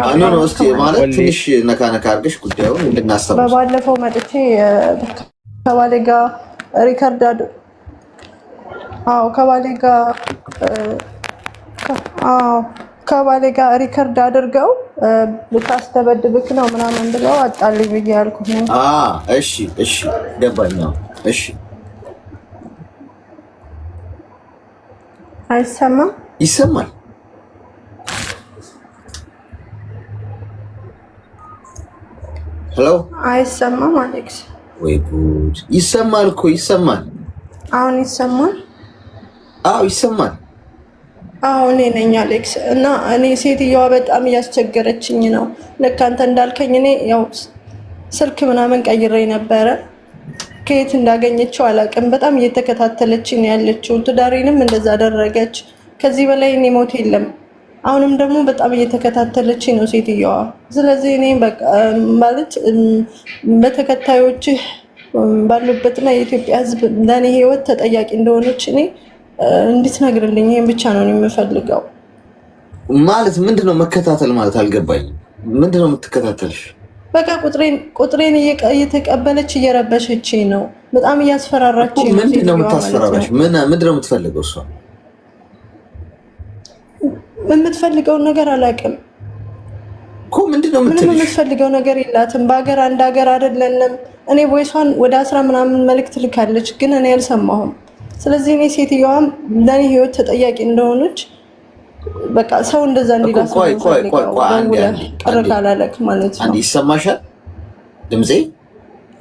አኖ ነው እስቲ ማለት ትንሽ ነካ ነካ አድርገሽ ጉዳዩን እንድናስተውል። በባለፈው መጥቼ ከባሌ ጋር ሪከርድ ከባሌ ጋር ሪከርድ አድርገው ልታስተበድብክ ነው ምናምን ብለው አጣልኝ ብዬ ያልኩት ነው። እሺ ገባኝ። እሺ አይሰማም? ይሰማል። ሄሎ አይሰማም? አሌክስ ወይ ጉድ! ይሰማል እኮ ይሰማል። አሁን ይሰማል? አዎ ይሰማል። እኔ ነኝ አሌክስ። እና እኔ ሴትዮዋ በጣም እያስቸገረችኝ ነው። ልክ አንተ እንዳልከኝ እኔ ያው ስልክ ምናምን ቀይሬ ነበረ። ከየት እንዳገኘችው አላውቅም። በጣም እየተከታተለችኝ ያለችው ትዳሬንም እንደዛ አደረገች። ከዚህ በላይ እኔ ሞት የለም። አሁንም ደግሞ በጣም እየተከታተለችኝ ነው ሴትዮዋ። ስለዚህ እኔ በቃ ማለት በተከታዮችህ ባሉበትና የኢትዮጵያ ሕዝብ ለእኔ ህይወት ተጠያቂ እንደሆነች እኔ እንድትነግርልኝ ይሄን ብቻ ነው የምፈልገው። ማለት ምንድነው መከታተል ማለት አልገባኝም። ምንድነው የምትከታተልሽ? በቃ ቁጥሬን እየተቀበለች እየረበሸችኝ ነው። በጣም እያስፈራራችኝ ነው። ምንድነው የምታስፈራራሽ? ምንድነው የምትፈልገው? እሷ የምትፈልገውን ነገር አላውቅም እኮ። ምንድነው ምንም የምትፈልገው ነገር የላትም። በሀገር አንድ ሀገር አይደለንም። እኔ ቦይሷን ወደ 10 ምናምን መልእክት ልካለች፣ ግን እኔ አልሰማሁም። ስለዚህ እኔ ሴትዮዋም ለእኔ ህይወት ተጠያቂ እንደሆነች በቃ ሰው እንደዛ እንዲላስ ቅር ካላለክ ማለት ነው። ይሰማሻል ድምጼ?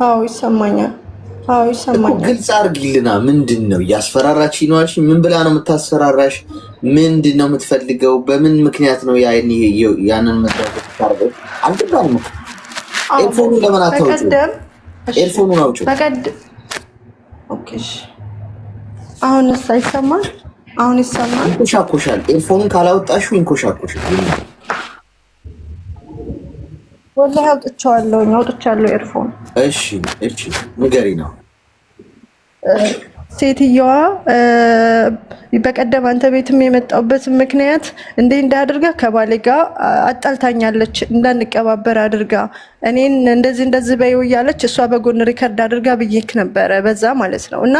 አዎ ይሰማኛል። ግልጽ አድርጊልና። ምንድን ነው እያስፈራራች ነው አልሽ? ምን ብላ ነው የምታስፈራራሽ? ምንድን ነው የምትፈልገው? በምን ምክንያት ነው ያንን መድረክ ታርገው? አልገባኝም። ኤርፎኑ ለምን አታውጪው? ኤርፎኑን አውጪው። ኦኬ አሁንስ አይሰማል? አሁን ይሰማል? ይንኮሻኮሻል። ኤርፎኑን ካላወጣሽው ይንኮሻኮሻል። ወላሂ አውጥቻለሁ ኤርፎን። እሺ ንገሪ ነው። ሴትዮዋ በቀደም አንተ ቤትም የመጣሁበት ምክንያት እንዳደርጋ ከባሌ ጋር አጣልታኛለች። እንዳንቀባበር አድርጋ እኔን እንደዚህ በይው እያለች እሷ በጎን ሪከርድ አድርጋ ብዬክ ነበረ በዛ ማለት ነው። እና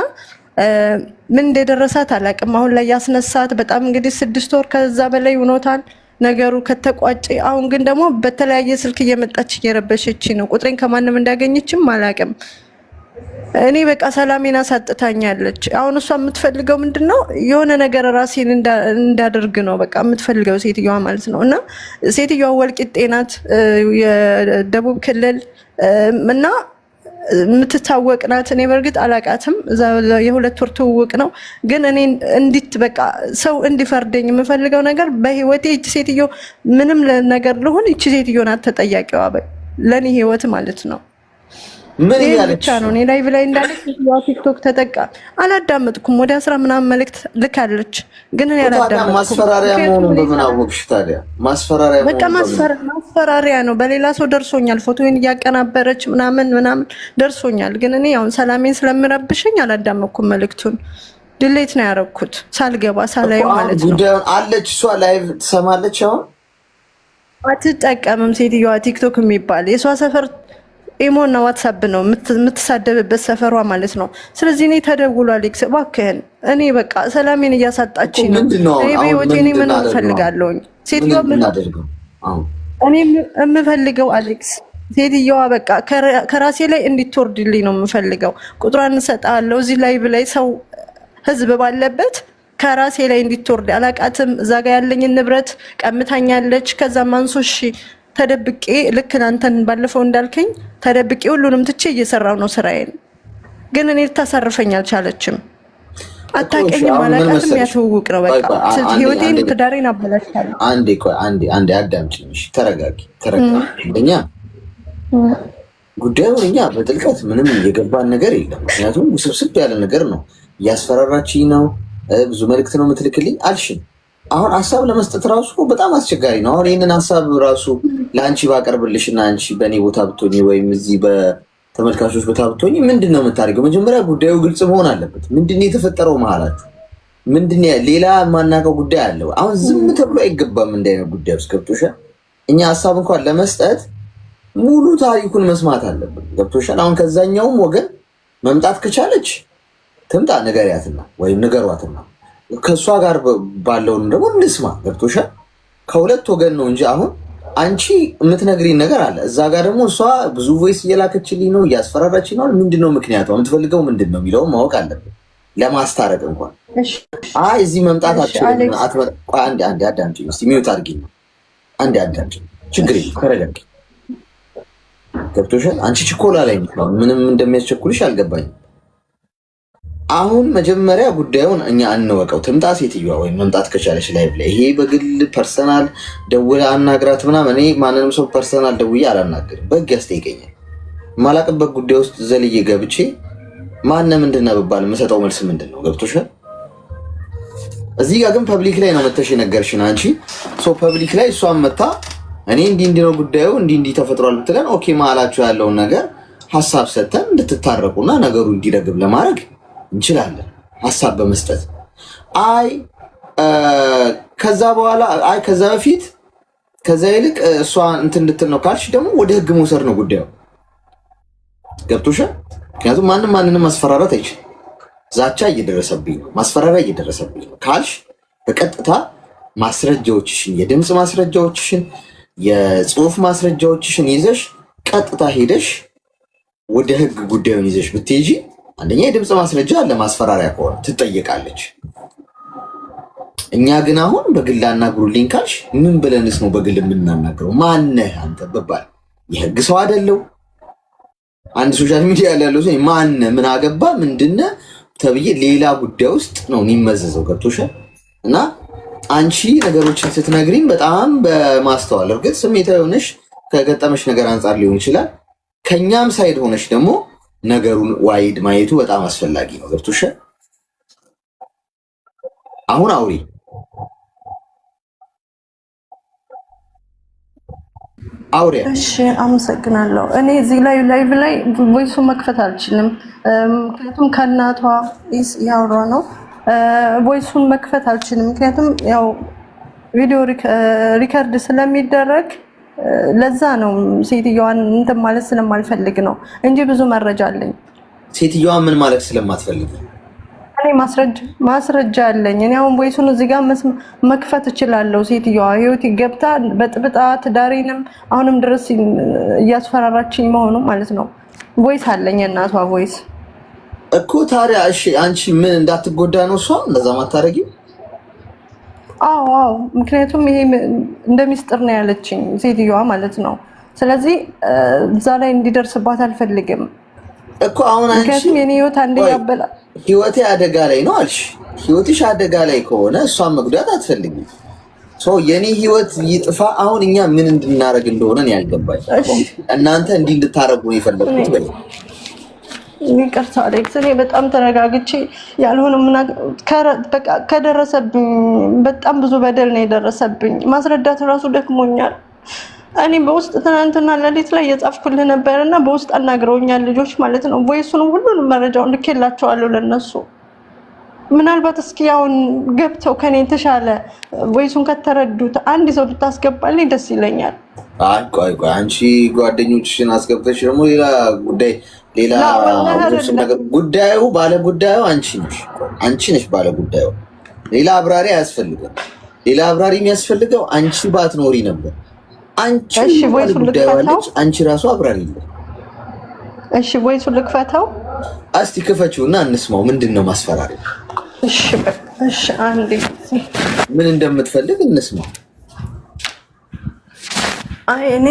ምን እንደደረሳት አላውቅም። አሁን ላይ ያስነሳት በጣም እንግዲህ 6 ወር ከዛ በላይ ሆኖታል ነገሩ ከተቋጨ። አሁን ግን ደግሞ በተለያየ ስልክ እየመጣች እየረበሸች ነው። ቁጥሬን ከማንም እንዳገኘችም አላውቅም። እኔ በቃ ሰላሜን አሳጥታኛለች። አሁን እሷ የምትፈልገው ምንድነው? የሆነ ነገር ራሴን እንዳደርግ ነው በቃ የምትፈልገው ሴትዮዋ ማለት ነው። እና ሴትዮዋ ወልቂጤ ናት፣ የደቡብ ክልል እና የምትታወቅ ናት። እኔ በእርግጥ አላውቃትም። የ2 ወር ትውውቅ ነው። ግን እኔ በቃ ሰው እንዲፈርደኝ የምፈልገው ነገር በህይወቴ እቺ ሴትዮ ምንም ነገር ልሆን እቺ ሴትዮ ናት ተጠያቂዋ ለኔ ህይወት ማለት ነው። ምን ያለች ነው? እኔ ላይቭ ላይ እንዳለች ቲክቶክ ተጠቃ አላዳመጥኩም። ወደ 10 ምናምን መልእክት ልካለች፣ ግን እኔ አላዳመጥኩም። ማስፈራሪያ መሆኑን በምን አወቅሽ ታዲያ? ማስፈራሪያ ነው። በሌላ ሰው ደርሶኛል። ፎቶዬን እያቀናበረች ምናምን ደርሶኛል። ግን እኔ አሁን ሰላሜን ስለምረብሸኝ አላዳመጥኩም። መልእክቱን ድሌት ነው ያደረኩት ሳልገባ ሳላየው ማለት ነው። ጉዳዩን አለች እሷ ላይቭ ትሰማለች። አሁን አትጠቀምም ሴትዮዋ ቲክቶክ የሚባል የሷ ሰፈር ኢሞ እና ዋትሳፕ ነው የምትሳደብበት ሰፈሯ ማለት ነው። ስለዚህ እኔ ተደውሏል፣ እባክህን እኔ በቃ ሰላሜን እያሳጣችኝ ነው። እኔ በህይወቴ ምን እፈልጋለሁኝ? ሴትዮዋ እኔ የምፈልገው አሌክስ ሴትዮዋ በቃ ከራሴ ላይ እንድትወርድልኝ ነው የምፈልገው። ቁጥሯን እንሰጣለሁ እዚህ ላይ ሰው ህዝብ ባለበት ከራሴ ላይ እንድትወርድ አላቃትም። እዛ ጋ ያለኝን ንብረት ቀምታኛለች። ከዛ ማንሶሽ ተደብቄ ልክ አንተን ባለፈው እንዳልከኝ ተደብቄ ሁሉንም ትቼ እየሰራው ነው ስራዬን። ግን እኔ ልታሳርፈኝ አልቻለችም። አታውቀኝም፣ አላውቃትም። ያተውውቅ ነው በቃ ህይወቴን ትዳሬን አበላሽታለሁ። አንዴ አዳምጪኝ፣ ተረጋጊ። እኛ ጉዳዩን እኛ በጥልቀት ምንም የገባን ነገር የለም። ምክንያቱም ውስብስብ ያለ ነገር ነው። እያስፈራራችኝ ነው፣ ብዙ መልዕክት ነው የምትልክልኝ አልሽን። አሁን ሀሳብ ለመስጠት ራሱ በጣም አስቸጋሪ ነው። አሁን ይህንን ሀሳብ ራሱ ለአንቺ ባቀርብልሽ እና አንቺ በእኔ ቦታ ብትሆኝ ወይም እዚህ በተመልካቾች ቦታ ብትሆኝ ምንድን ነው የምታደርገው? መጀመሪያ ጉዳዩ ግልጽ መሆን አለበት። ምንድን ነው የተፈጠረው መሀላችሁ? ምንድን ሌላ የማናውቀው ጉዳይ አለው? አሁን ዝም ተብሎ አይገባም። እንዳይነት ጉዳይ ውስጥ ገብቶሻል። እኛ ሀሳብ እንኳን ለመስጠት ሙሉ ታሪኩን መስማት አለብን። ገብቶሻል? አሁን ከዛኛውም ወገን መምጣት ከቻለች ትምጣ፣ ንገሪያትና ወይም ንገሯትና ከእሷ ጋር ባለውን ደግሞ እንስማ። ገብቶሻል? ከሁለት ወገን ነው እንጂ አሁን አንቺ የምትነግሪን ነገር አለ፣ እዛ ጋር ደግሞ እሷ ብዙ ቮይስ እየላከችልኝ ነው፣ እያስፈራራችኝ ነው። ምንድነው ምክንያቷ? የምትፈልገው ምንድን ነው የሚለውን ማወቅ አለብን ለማስታረቅ እንኳን። አይ እዚህ መምጣት አትችልም። አንዴ አዳምጪኝ እስኪ፣ ሚዩት አድርጊኝ። አንዴ አዳምጪኝ፣ ችግር የለም ተረጋጊ። ገብቶሻል? አንቺ ችኮላ ላይ ምንም እንደሚያስቸኩልሽ አልገባኝም። አሁን መጀመሪያ ጉዳዩን እኛ እንወቀው። ትምጣ ሴትዮዋ ወይም መምጣት ከቻለች ላይ ብላ ይሄ በግል ፐርሰናል ደውላ አናግራት ምናምን። እኔ ማንንም ሰው ፐርሰናል ደውዬ አላናግርም፣ በህግ ያስጠይቀኛል። የማላቅበት ጉዳይ ውስጥ ዘልዬ ገብቼ ማነ ምንድን ነው ብባል የምሰጠው መልስ ምንድን ነው? ገብቶሻል? እዚህ ጋር ግን ፐብሊክ ላይ ነው መተሽ የነገርሽን አንቺ። ፐብሊክ ላይ እሷን መታ እኔ እንዲህ ነው ጉዳዩ እንዲህ ተፈጥሯል ብትለን ኦኬ፣ መሀላችሁ ያለውን ነገር ሀሳብ ሰጥተን እንድትታረቁና ነገሩ እንዲረግብ ለማድረግ እንችላለን፣ ሀሳብ በመስጠት አይ ከዛ በኋላ አይ ከዛ በፊት ከዛ ይልቅ እሷ እንትን እንድትል ነው ካልሽ ደግሞ ወደ ህግ መውሰድ ነው ጉዳዩ። ገብቶሻል? ምክንያቱም ማንንም ማስፈራራት አይችልም። ዛቻ እየደረሰብኝ ነው፣ ማስፈራሪያ እየደረሰብኝ ነው ካልሽ በቀጥታ ማስረጃዎችሽን፣ የድምፅ ማስረጃዎችሽን፣ የጽሁፍ ማስረጃዎችሽን ይዘሽ ቀጥታ ሄደሽ ወደ ህግ ጉዳዩን ይዘሽ ብትሄጂ አንደኛ የድምፅ ማስረጃ አለ፣ ማስፈራሪያ ከሆነ ትጠየቃለች። እኛ ግን አሁን በግል አናግሩልኝ ካልሽ ምን ብለንስ ነው በግል የምናናግረው? ማነህ አንተ በባል የህግ ሰው አይደለው። አንድ ሶሻል ሚዲያ ላይ ያለው ሰው ማነህ ምን አገባ ምንድነ ተብዬ ሌላ ጉዳይ ውስጥ ነው የሚመዘዘው። ገብቶሻል? እና አንቺ ነገሮችን ስትነግሪኝ በጣም በማስተዋል እርግጥ ስሜታዊ ሆነሽ ከገጠመሽ ነገር አንጻር ሊሆን ይችላል። ከኛም ሳይድ ሆነሽ ደግሞ ነገሩን ዋይድ ማየቱ በጣም አስፈላጊ ነው። ገብቶሻል? አሁን አውሪ። አውሪ። እሺ፣ አመሰግናለሁ። እኔ እዚህ ላይ ላይቭ ላይ ቮይሱ መክፈት አልችልም፣ ምክንያቱም ከእናቷ ያወራ ነው። ቮይሱን መክፈት አልችልም፣ ምክንያቱም ያው ቪዲዮ ሪከርድ ስለሚደረግ ለዛ ነው። ሴትዮዋን እንትን ማለት ስለማልፈልግ ነው እንጂ ብዙ መረጃ አለኝ። ሴትዮዋን ምን ማለት ስለማትፈልግ? እኔ ማስረጃ አለኝ። እኔ አሁን ቮይሱን እዚህ ጋር መክፈት እችላለሁ። ሴትዮዋ ህይወት ገብታ በጥብጣ ትዳሬንም አሁንም ድረስ እያስፈራራችኝ መሆኑ ማለት ነው። ቮይስ አለኝ፣ የእናቷ ቮይስ እኮ። ታዲያ እሺ፣ አንቺ ምን እንዳትጎዳ ነው እሷ እንደዛ ማታረጊ? አዎ፣ ምክንያቱም ይሄ እንደ ሚስጥር ነው ያለችኝ ሴትዮዋ ማለት ነው። ስለዚህ እዛ ላይ እንዲደርስባት አልፈልግም እኮ። አሁን አንቺ ምክንያቱም የኔ ህይወት አንዴ ያበላ ህይወቴ አደጋ ላይ ነው አልሽ። ህይወትሽ አደጋ ላይ ከሆነ እሷን መጉዳት አትፈልጊም። የኔ ህይወት ይጥፋ። አሁን እኛ ምን እንድናረግ እንደሆነ ያልገባኝ እናንተ እንዲህ እንድታረጉ ነው የፈለኩት። በይ ይቅርታ አሌክስ፣ እኔ በጣም ተረጋግቼ ያልሆነ በቃ ከደረሰብኝ በጣም ብዙ በደል ነው የደረሰብኝ። ማስረዳት እራሱ ደክሞኛል። እኔ በውስጥ ትናንትና ሌሊት ላይ የጻፍኩልህ ነበርና በውስጥ አናግረውኛል ልጆች ማለት ነው። ቮይሱንም ሁሉንም መረጃውን ልኬላቸዋለሁ ለነሱ። ምናልባት እስኪ አሁን ገብተው ከኔ የተሻለ ቮይሱን ከተረዱት አንድ ሰው ብታስገባልኝ ደስ ይለኛል። ቆይ አንቺ ጓደኞችሽን አስገብተሽ ደግሞ ሌላ ጉዳይ ሌላ ነገር ጉዳዩ ባለ ጉዳዩ አንቺ ነሽ ባለ ጉዳዩ። ሌላ አብራሪ አያስፈልግም። ሌላ አብራሪ የሚያስፈልገው አንቺ ባትኖሪ ነበር። አንቺ አንቺ ራሱ አብራሪ ነው። እሺ ቮይሱን ልክፈተው። እስቲ ክፈችውና እንስማው። ምንድነው ማስፈራሪያ? እሺ አንዴ ምን እንደምትፈልግ እንስማው። አይ እኔ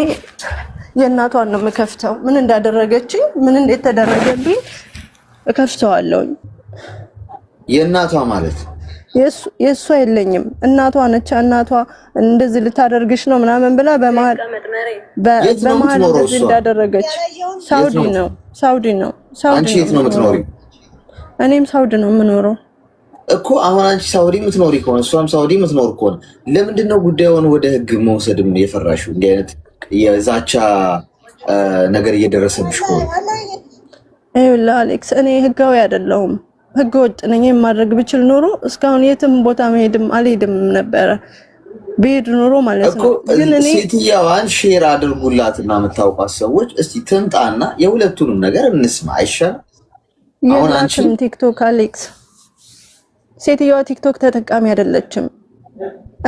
የእናቷን ነው የምከፍተው። ምን እንዳደረገችኝ ምን እንደተደረገብኝ እከፍተዋለሁ። የእናቷ ማለት የእሷ የለኝም፣ እናቷ ነች። እናቷ እንደዚህ ልታደርግሽ ነው ምናምን ብላ በመሀል እንደዚህ እንዳደረገች። ሳውዲ ነው። አንቺ የት ነው የምትኖሪው? እኔም ሳውዲ ነው የምኖረው እኮ። አሁን አንቺ ሳውዲ የምትኖሪ ከሆነ እሷም ሳውዲ የምትኖር ከሆነ ለምንድን ነው ጉዳዩን ወደ ህግ መውሰድም የፈራሽው? እንዲህ አይነት የዛቻ ነገር እየደረሰብሽ ከሆነ ይኸውልህ አሌክስ፣ እኔ ህጋዊ አይደለሁም፣ ህገ ወጥ ነኝ። የማድረግ ብችል ኖሮ እስካሁን የትም ቦታ አልሄድም ነበረ። ብሄድ ኖሮ ማለት ነው። ግን እኔ ሴትየዋን ሼር አድርጉላትና የምታውቋት ሰዎች እስቲ ትምጣና የሁለቱንም ነገር እንስማ አይሻልም? አሁን አንቺም ቲክቶክ አሌክስ ሴትየዋ ቲክቶክ ተጠቃሚ አይደለችም።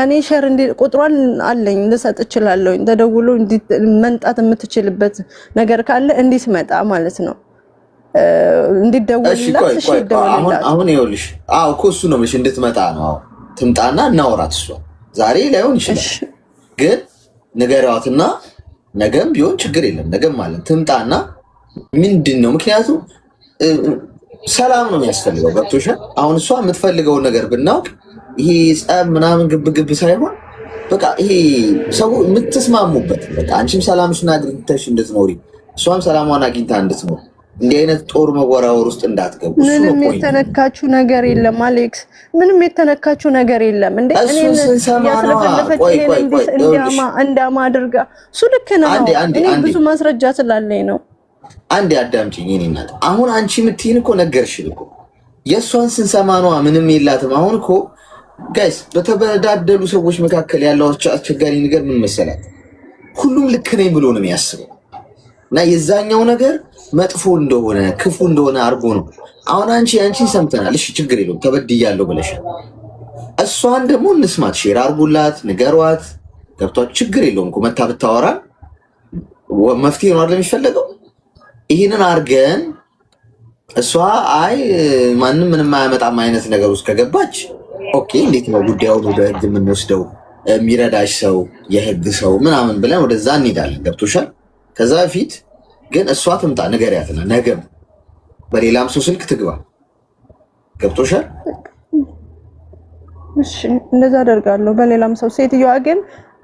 እኔ ሼር ቁጥሯን አለኝ ልሰጥ እችላለሁ። ተደውሎ መንጣት የምትችልበት ነገር ካለ እንዲትመጣ ማለት ነው እንዲደውልላት። እሺ ይደውልላት። አሁን ይኸውልሽ እኮ እሱ ነው ምንሽ እንድትመጣ ነው። ትምጣና እናውራት። እሷ ዛሬ ላይሆን ይችላል ግን ንገሪዋትና ነገም ቢሆን ችግር የለም ነገም ማለት ትምጣና ምንድን ነው ምክንያቱም ሰላም ነው የሚያስፈልገው። ገብቶሻል? አሁን እሷ የምትፈልገውን ነገር ብናውቅ ይሄ ጸብ ምናምን ግብ ሳይሆን በቃ ይሄ ሰው የምትስማሙበት በቃ አንቺም ሰላምሽን አግኝተሽ እንድትኖሪ እሷም ሰላሟን አግኝታ እንድትኖር እንዲህ አይነት ጦር መወራወር ውስጥ እንዳትገቡ። ምንም የተነካችሁ ነገር የለም አሌክስ፣ ምንም የተነካችሁ ነገር የለም። እንዴ እኔን ያስለፈለፈች እንዳማ አድርጋ እሱ ልክ ነው። እኔ ብዙ ማስረጃ ስላለኝ ነው። አንዴ አዳምጪኝ የኔ እናት። አሁን አንቺ የምትይን እኮ ነገርሽን እኮ የእሷን ስንሰማ ነዋ ምንም የላትም። አሁን እኮ ጋይስ በተበዳደሉ ሰዎች መካከል ያለው አስቸጋሪ ነገር ምን መሰላት? ሁሉም ልክ ነኝ ብሎ ነው የሚያስበው እና የዛኛው ነገር መጥፎ እንደሆነ ክፉ እንደሆነ አድርጎ ነው። አሁን አንቺን ሰምተናል፣ እሺ ችግር የለውም ተበድያለሁ ብለሻል። እሷን ደግሞ እንስማት፣ ሼር አድርጉላት፣ ንገሯት። ገብቷት ችግር የለውም እኮ መታ ብታወራን መፍትሄ ነው አይደል የሚፈለገው። ይህንን አድርገን እሷ አይ ማንም ምንም አያመጣም አይነት ነገር ውስጥ ከገባች ኦኬ፣ እንዴት ነው ጉዳዩን ወደ ህግ የምንወስደው? የሚረዳሽ ሰው የህግ ሰው ምናምን ብለን ወደዛ እንሄዳለን። ገብቶሻል? ከዛ በፊት ግን እሷ ትምጣ ንገሪያትና ነገም በሌላም ሰው ስልክ ትግባ። ገብቶሻል? እሺ እንደዛ አደርጋለሁ በሌላም ሰው። ሴትዮዋ ግን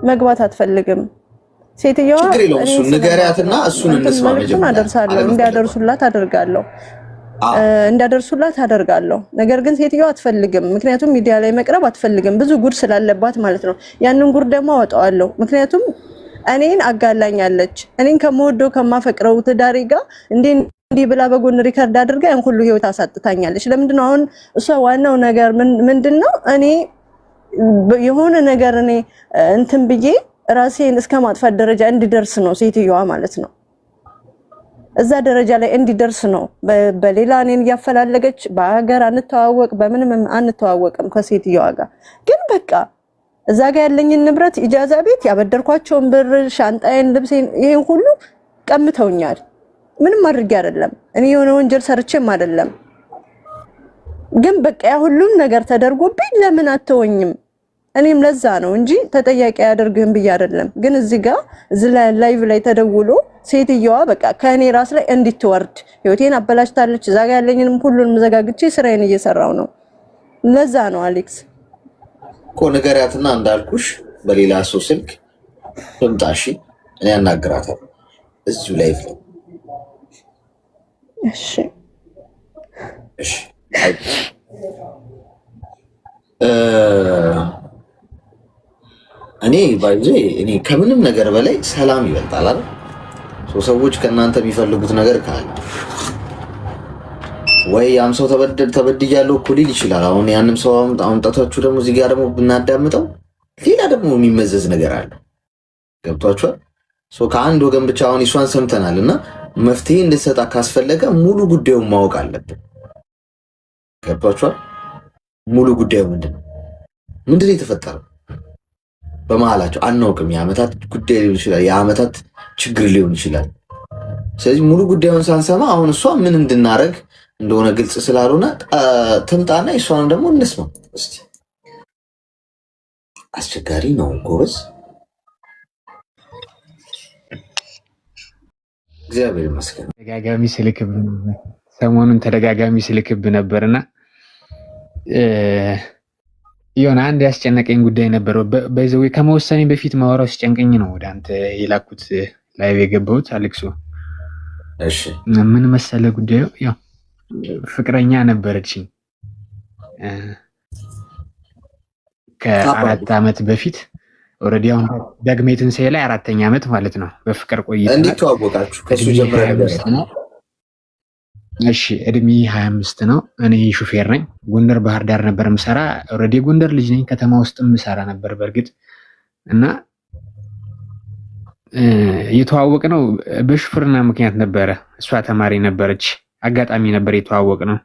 መግባት አትፈልግም። ሴትዮዋ ችግር የለውም እሱን ንገሪያትና እሱን እንስማ። መጀመሪያ አደርሳለሁ እንዳደርሱላት አደርጋለሁ። ነገር ግን ሴትዮዋ አትፈልግም። ምክንያቱም ሚዲያ ላይ መቅረብ አትፈልግም፣ ብዙ ጉድ ስላለባት ማለት ነው። ያንን ጉድ ደግሞ አወጣዋለሁ። ምክንያቱም እኔን አጋላኛለች። እኔን ከመወደው ከማፈቅረው ትዳሬ ጋር እንዲህ ብላ በጎን ሪከርድ አድርጋ ያን ሁሉ ህይወት አሳጥታኛለች። ለምንድን ነው አሁን እሷ ዋናው ነገር ምንድን ነው? እኔ የሆነ ነገር እኔ እንትን ብዬ ራሴን እስከ ማጥፋት ደረጃ እንዲደርስ ነው ሴትዮዋ ማለት ነው። እዛ ደረጃ ላይ እንዲደርስ ነው። በሌላ እኔን እያፈላለገች በሀገር አንተዋወቅ በምንም አንተዋወቅም ከሴትዮዋ ጋር ግን በቃ እዛ ጋር ያለኝን ንብረት ኢጃዛ ቤት ያበደርኳቸውን ብር፣ ሻንጣዬን፣ ልብሴን ይሄን ሁሉ ቀምተውኛል። ምንም አድርጌ አይደለም እኔ የሆነ ወንጀል ሰርቼም አይደለም። ግን በቃ ያ ሁሉም ነገር ተደርጎብኝ ለምን አተወኝም? እኔም ለዛ ነው እንጂ ተጠያቂ አያደርግህም ብዬ አይደለም። ግን እዚህ ላይቭ ላይ ተደውሎ ሴትዮዋ በቃ ከእኔ ራስ ላይ እንድትወርድ ህይወቴን አበላሽታለች። እዛ ጋር ያለኝንም ሁሉንም ዘጋግቼ ስራዬን እየሰራው ነው። ለዛ ነው አሌክስ እኮ ንገሪያትና እንዳልኩሽ በሌላ ሰው ስልክ ትምጣ። እሺ እኔ አናግራታለሁ እዚሁ ላይቭ ላይ። እሺ እኔ ባይዜ እኔ ከምንም ነገር በላይ ሰላም ይበልጣል አይደል? ሰዎች ከእናንተ የሚፈልጉት ነገር ካለ ወይ ያም ሰው ተበድያለሁ እኮ ሊል ይችላል። አሁን ያንም ሰው አምጣታችሁ ደግሞ እዚህ ጋር ደግሞ ብናዳምጠው ሌላ ደግሞ የሚመዘዝ ነገር አለ። ገብቷችኋል? ከአንድ ወገን ብቻ አሁን እሷን ሰምተናል እና መፍትሄ እንድትሰጣ ካስፈለገ ሙሉ ጉዳዩን ማወቅ አለብን። ገብቷችኋል? ሙሉ ጉዳዩ ምንድን ነው የተፈጠረው በመሀላቸው አናውቅም። የዓመታት ጉዳይ ሊሆን ይችላል፣ የዓመታት ችግር ሊሆን ይችላል። ስለዚህ ሙሉ ጉዳዩን ሳንሰማ አሁን እሷ ምን እንድናረግ እንደሆነ ግልጽ ስላልሆነ ትምጣና እሷንም ደግሞ እንስማ እስቲ። አስቸጋሪ ነው ጎበዝ። እግዚአብሔር ይመስገን። ሰሞኑን ተደጋጋሚ ስልክብ ነበርና የሆነ አንድ ያስጨነቀኝ ጉዳይ ነበር። በዚህ ከመወሰኔ በፊት ማወራው ሲጨንቀኝ ነው ወደ አንተ የላኩት ላይቭ የገባሁት አሌክሶ። እሺ ምን መሰለ ጉዳዩ? ያው ፍቅረኛ ነበረችኝ ከ4 ዓመት በፊት ኦልሬዲ አሁን ደግሜ ትንሣኤ ላይ 4ኛ ዓመት ማለት ነው በፍቅር ቆይታ። እንዴት ተዋወቃችሁ? ከሱ ጀምረህ ነው? እሺ እድሜ 25 ነው። እኔ ሹፌር ነኝ። ጎንደር ባህር ዳር ነበር ምሰራ። ኦልሬዲ ጎንደር ልጅ ነኝ። ከተማ ውስጥ ምሰራ ነበር። በእርግጥ እና የተዋወቅ ነው በሹፍርና ምክንያት ነበረ። እሷ ተማሪ ነበረች፣ አጋጣሚ ነበር የተዋወቅ ነው።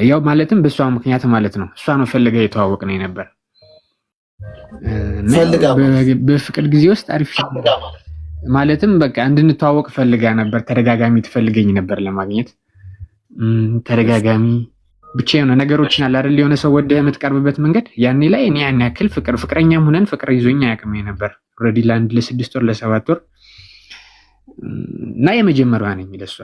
ያው ማለትም በእሷ ምክንያት ማለት ነው። እሷ ነው ፈልጋ የተዋወቅ ነው ነበር። በፍቅር ጊዜ ውስጥ አሪፍ ማለትም በቃ እንድንተዋወቅ ፈልጋ ነበር። ተደጋጋሚ ትፈልገኝ ነበር ለማግኘት ተደጋጋሚ ብቻ የሆነ ነገሮችን አለ አይደል? የሆነ ሰው ወደህ የምትቀርብበት መንገድ ያኔ ላይ እኔ ያን ያክል ፍቅረኛም ሆነን ፍቅር ይዞኝ አያውቅም ነበር። ኦልሬዲ ለአንድ ለ6 ወር ለ7 ወር እና የመጀመሪያዋ ነኝ ለሷ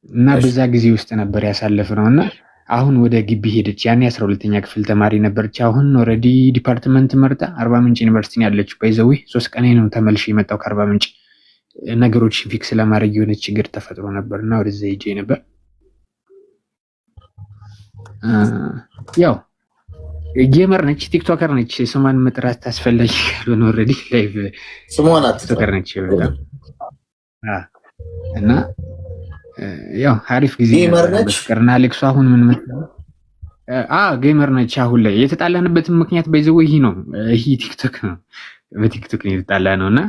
እና በዛ ጊዜ ውስጥ ነበር ያሳለፍነው እና አሁን ወደ ግቢ ሄደች። ያኔ 12ኛ ክፍል ተማሪ ነበረች። አሁን ኦልሬዲ ዲፓርትመንት መርጣ አርባ ምንጭ ዩኒቨርሲቲ ነው ያለችው። ባይዘዌ 3 ቀን ነው ተመልሼ የመጣው ከአርባ ምንጭ። ነገሮችን ፊክስ ለማድረግ የሆነ ችግር ተፈጥሮ ነበርና ወደዛ ሄጄ ነበር። ያው ጌመር ነች፣ ቲክቶከር ነች። ስሟን መጥራት ታስፈላጊ ካልሆነ ኦልሬዲ ላይቭ ስሟን ቲክቶከር ነች እና ያው አሪፍ ጊዜ ፍቅርና አሌክሱ አሁን ምን መሰለህ ጌመር ነች። አሁን ላይ የተጣላንበትን ምክንያት ባይዘው ይሄ ነው። ይሄ ቲክቶክ ነው፣ በቲክቶክ ነው የተጣላ ነውና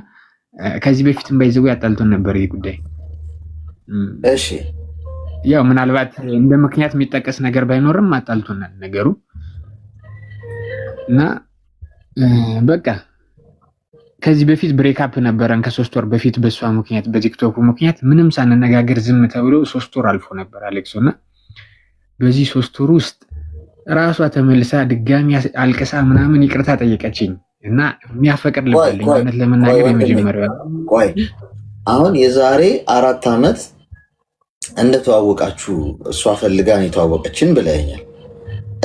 ከዚህ በፊትም ባይዘው ያጣልቶን ነበር ይሄ ጉዳይ። እሺ ያው ምናልባት እንደ ምክንያት የሚጠቀስ ነገር ባይኖርም አጣልቶናል ነገሩ እና በቃ ከዚህ በፊት ብሬክአፕ ነበረን ከ3 ወር በፊት በሷ ምክንያት በቲክቶክ ምክንያት ምንም ሳንነጋገር ዝም ተብሎ 3 ወር አልፎ ነበር አሌክሶ። እና በዚህ 3 ወር ውስጥ ራሷ ተመልሳ ድጋሚ አልቅሳ ምናምን ይቅርታ ጠየቀችኝ እና የሚያፈቅር ልባለኝ እውነት ለመናገር የመጀመሪያው ቆይ አሁን የዛሬ 4 ዓመት እንደተዋወቃችሁ እሷ ፈልጋን የተዋወቀችን ብለኛል።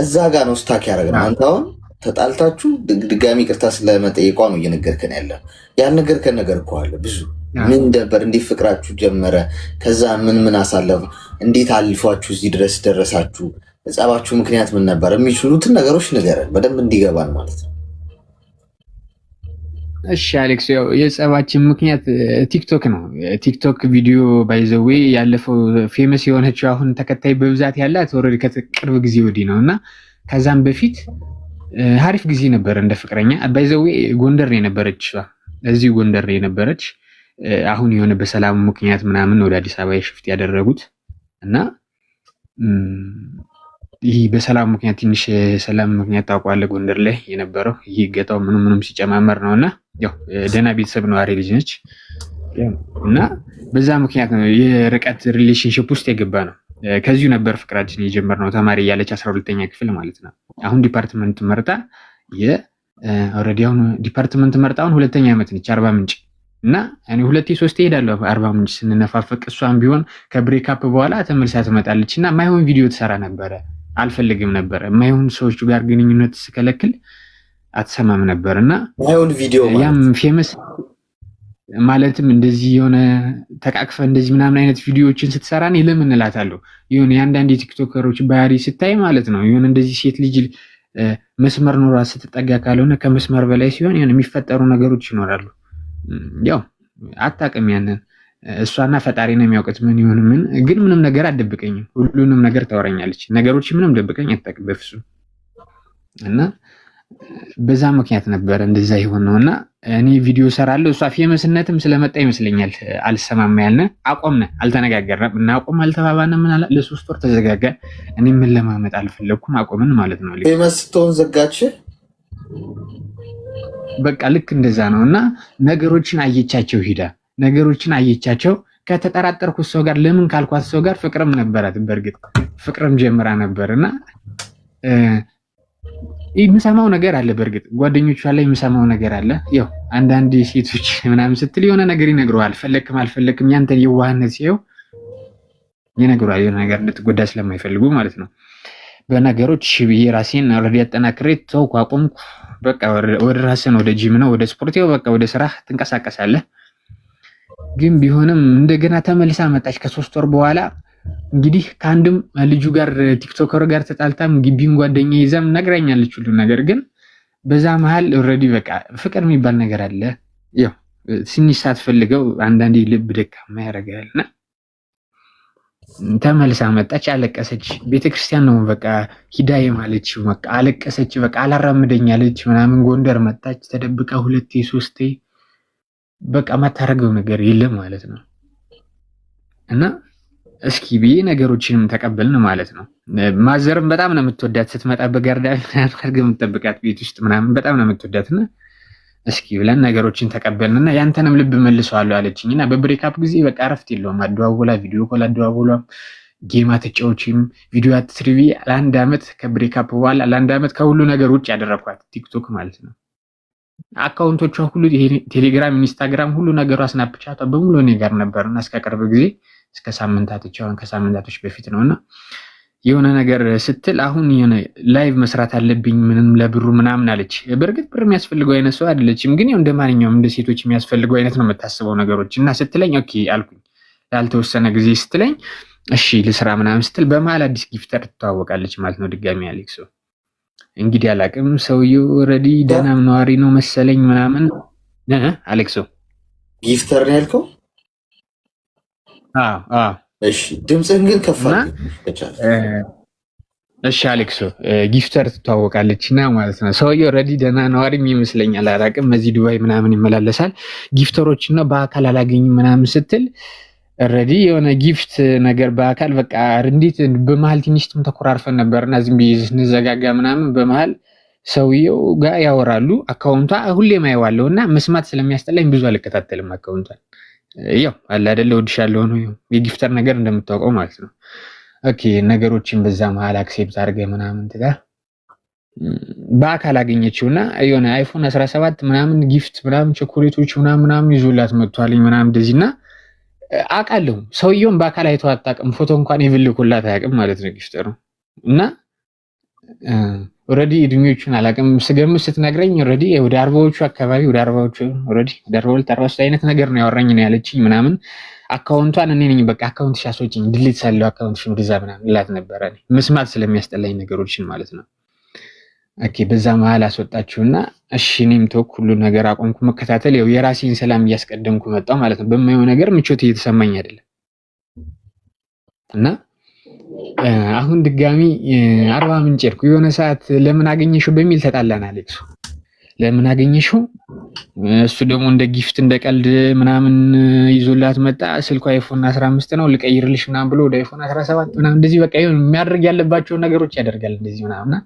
እዛ ጋር ነው ስታክ ያደረግነው። አንተ አሁን ተጣልታችሁ ድጋሚ ይቅርታ ስለመጠየቋ ነው እየነገርከን ያለ። ያልነገርከን ነገር እኮ አለ ብዙ። ምን ነበር? እንዴት ፍቅራችሁ ጀመረ? ከዛ ምን አሳለፉ? እንዴት አልፏችሁ እዚህ ድረስ ደረሳችሁ? ጸባችሁ ምክንያት ምን ነበር? የሚችሉትን ነገሮች ንገረን በደንብ እንዲገባን ማለት ነው። እሺ አሌክስ፣ ያው የጸባችን ምክንያት ቲክቶክ ነው። ቲክቶክ ቪዲዮ ባይዘዌ ያለፈው ፌመስ የሆነችው አሁን ተከታይ በብዛት ያላት ኦልሬዲ ከቅርብ ጊዜ ወዲህ ነው እና ከዛም በፊት አሪፍ ጊዜ ነበር እንደ ፍቅረኛ። ባይዘዌ ጎንደር ነው የነበረች፣ እዚሁ ጎንደር ነው የነበረች። አሁን የሆነ በሰላም ምክንያት ምናምን ወደ አዲስ አበባ ሽፍት ያደረጉት እና ይህ በሰላም ምክንያት ትንሽ ሰላም ምክንያት ታውቋለህ፣ ጎንደር ላይ የነበረው ይህ ገጣው ምንም ሲጨማመር ነውና ያው ደህና ቤተሰብ ነው፣ አሬ ልጅ ነች እና በዛ ምክንያት ነው የርቀት ሪሌሽንሺፕ ውስጥ የገባ ነው። ከዚሁ ነበር ፍቅራችን የጀመርነው ተማሪ እያለች 12ኛ ክፍል ማለት ነው። አሁን ዲፓርትመንት መርጣ ኦልሬዲ አሁን ዲፓርትመንት መርጣ አሁን 2ኛ ዓመት ነች አርባ ምንጭ እና እኔ 2-3 እሄዳለሁ አርባ ምንጭ ስንነፋፈቅ። እሷም ቢሆን ከብሬክአፕ በኋላ ተመልሳ ትመጣለች እና ማይሆን ቪዲዮ ትሰራ ነበረ። አልፈልግም ነበር ማይሆን ሰዎች ጋር ግንኙነት ስከለክል አትሰማም ነበር እና ማይሆን ቪዲዮ ያም ፌመስ ማለትም እንደዚህ የሆነ ተቃቅፈ እንደዚህ ምናምን አይነት ቪዲዮዎችን ስትሰራ እኔ ለምን እላታለሁ። የሆነ የአንዳንድ የቲክቶከሮች ባህሪ ስታይ ማለት ነው የሆነ እንደዚህ ሴት ልጅ መስመር ኖሯ ስትጠጋ ካልሆነ ከመስመር በላይ ሲሆን የሆነ የሚፈጠሩ ነገሮች ይኖራሉ። ያው አታውቅም ያንን እሷና ፈጣሪ ነው የሚያውቁት ምን ይሁን ምን። ግን ምንም ነገር አትደብቀኝም፣ ሁሉንም ነገር ታወራኛለች። ነገሮች ምንም ደብቀኝ አታውቅም በፍጹም። እና በዛ ምክንያት ነበረ እንደዛ ይሆን ነውና እኔ ቪዲዮ ሰራለሁ። እሷ ፌመስነትም ስለመጣ ይመስለኛል አልሰማማ ያልነ አቆምነ፣ አልተነጋገርንም እና አቆም አልተባባንም። ምን አለ ለ3 ወር ተዘጋጋ። እኔ ምን ለማመጥ አልፈለኩም፣ አቆምን ማለት ነው። ፌመስ ስትሆን ዘጋች። በቃ ልክ እንደዛ ነው። እና ነገሮችን አየቻቸው ሂዳ ነገሮችን አየቻቸው። ከተጠራጠርኩት ሰው ጋር ለምን ካልኳት ሰው ጋር ፍቅርም ነበራት። በእርግጥ ፍቅርም ጀምራ ነበርና የምሰማው ነገር አለ። በእርግጥ ጓደኞቿ ላይ የምሰማው ነገር አለ። ያው አንዳንድ ሴቶች ምናምን ስትል የሆነ ነገር ይነግረዋል። ፈለክም አልፈለክም ያንተን የዋህነት ሲየው ይነግረዋል። የሆነ ነገር እንድትጎዳ ስለማይፈልጉ ማለት ነው። በነገሮች ብዬ ራሴን ኦልሬዲ አጠናክሬ ተውኩ፣ አቆምኩ። በቃ ወደ ራስን ወደ ጂም ነው ወደ ስፖርት፣ ያው በቃ ወደ ስራ ትንቀሳቀሳለህ። ግን ቢሆንም እንደገና ተመልሳ መጣች ከ3 ወር በኋላ። እንግዲህ ከአንድም ልጁ ጋር ቲክቶከር ጋር ተጣልታም ግቢን ጓደኛ ይዛም ነግራኛለች ሁሉ ነገር። ግን በዛ መሀል ኦልሬዲ በቃ ፍቅር የሚባል ነገር አለ። ያው ትንሽ ሳትፈልገው አንዳንዴ ልብ ደካማ ያደርጋልና ተመልሳ መጣች፣ አለቀሰች። ቤተክርስቲያን ነው በቃ ሂዳ የማለችው፣ በቃ አለቀሰች። በቃ አላራምደኝ አለች ምናምን። ጎንደር መጣች ተደብቃ 2 3 በቃ ማታረገው ነገር የለም ማለት ነው። እና እስኪ ብዬ ነገሮችንም ተቀበልን ማለት ነው። ማዘርም በጣም ነው የምትወዳት፣ ስትመጣ በጋርዳ አድርገህ የምትጠብቃት ቤት ውስጥ ምናምን በጣም ነው የምትወዳትና እስኪ ብለን ነገሮችን ተቀበልንና ያንተንም ልብ መልሰዋለሁ አለችኝና በብሬካፕ ጊዜ በቃ እረፍት የለውም። አደዋውላ ቪዲዮ ኮል አደዋውላ ጌማ ተጫዎችም ቪዲዮ አትስሪቢ ለአንድ ዓመት ከብሬካፕ በኋላ ለአንድ ዓመት ከሁሉ ነገር ውጭ ያደረኳት ቲክቶክ ማለት ነው። አካውንቶቿ ሁሉ ቴሌግራም፣ ኢንስታግራም ሁሉ ነገሯ ስናፕቻቷ በሙሉ እኔ ጋር ነበርና እስከ ቅርብ ጊዜ እስከ ከሳምንታቶች በፊት ነውና የሆነ ነገር ስትል አሁን የሆነ ላይቭ መስራት አለብኝ ምንም ለብሩ ምናምን አለች። በእርግጥ ብር የሚያስፈልገው አይነት ሰው አይደለችም፣ ግን እንደ ማንኛውም እንደ ሴቶች የሚያስፈልገው አይነት ነው የምታስበው ነገሮች እና ስትለኝ ኦኬ አልኩኝ። ላልተወሰነ ጊዜ ስትለኝ እሺ ልስራ ምናምን ስትል በመሀል አዲስ ጊፍተር ትተዋወቃለች ማለት ነው ድጋሚ አሌክሶ። እንግዲህ አላቅም ሰውየው ኦልሬዲ ደህና ነዋሪ ነው መሰለኝ ምናምን። አሌክሶ ጊፍተር ነው ያልከው? አዎ። እሺ ድምፅህን ግን ከፋ። እሺ አሌክሶ ጊፍተር ትተዋወቃለች እና ማለት ነው ሰውየው ኦልሬዲ ደህና ነዋሪም ይመስለኛል፣ አላቅም እዚህ ዱባይ ምናምን ይመላለሳል። ጊፍተሮች ነው በአካል አላገኝም ምናምን ስትል ኦልሬዲ የሆነ ጊፍት ነገር በአካል በቃ እንዴት በመሀል ትንሽም ተኮራርፈን ነበርና ዝም ብዬ ስንዘጋጋ ምናምን በመሀል ሰውየው ጋር ያወራሉ። አካውንቷ ሁሌም አየዋለሁ እና መስማት ስለሚያስጠላኝ ብዙ አልከታተልም አካውንቷን። ያው አለ አይደለ ወድሻለሁ ነው የጊፍተር ነገር እንደምታውቀው ማለት ነው። ኦኬ ነገሮችን በዛ መሀል አክሴፕት አድርገ ምናምን ትጋ በአካል አገኘችውና የሆነ አይፎን 17 ምናምን ጊፍት ምናምን ቸኮሌቶች ምናምን ይዞላት መጥቷልኝ ምናምን እንደዚህና አውቃለሁ ሰውየውን በአካል አይተው አታውቅም። ፎቶ እንኳን ይብልኩላት አያውቅም ማለት ነው ጊፍተሩ። እና ኦልሬዲ እድሜዎቹን አላውቅም ስገምት ስትነግረኝ ኦልሬዲ ወደ 40ዎቹ አካባቢ ወደ 40ዎቹ ኦልሬዲ ወደ 42 43 አይነት ነገር ነው ያወራኝ ነው ያለችኝ ምናምን። አካውንቷን እኔ ነኝ በቃ አካውንት ሻሶችኝ ድሊት ሳለው አካውንትሽን ወደዛ ምናምን ላት ነበረ እኔ መስማት ስለሚያስጠላኝ ነገሮችን ማለት ነው። ኦኬ በዛ መሀል አስወጣችሁና እሺ እኔም ተውኩ ሁሉ ነገር አቆምኩ መከታተል። ያው የራሴን ሰላም እያስቀደምኩ መጣሁ ማለት ነው። በማየው ነገር ምቾት እየተሰማኝ አይደለም እና አሁን ድጋሚ 40 ምንጭ ሄድኩ። የሆነ ሰዓት ለምን አገኘሽው በሚል ተጣላን አሌክሱ። ለምን አገኘሽው እሱ ደግሞ እንደ ጊፍት እንደ ቀልድ ምናምን ይዞላት መጣ። ስልኳ አይፎን 15 ነው ልቀይርልሽ ምናምን ብሎ ወደ አይፎን 17 ምናምን እንደዚህ በቃ ይሁን የሚያደርግ ያለባቸው ነገሮች ያደርጋል እንደዚህ ምናምን።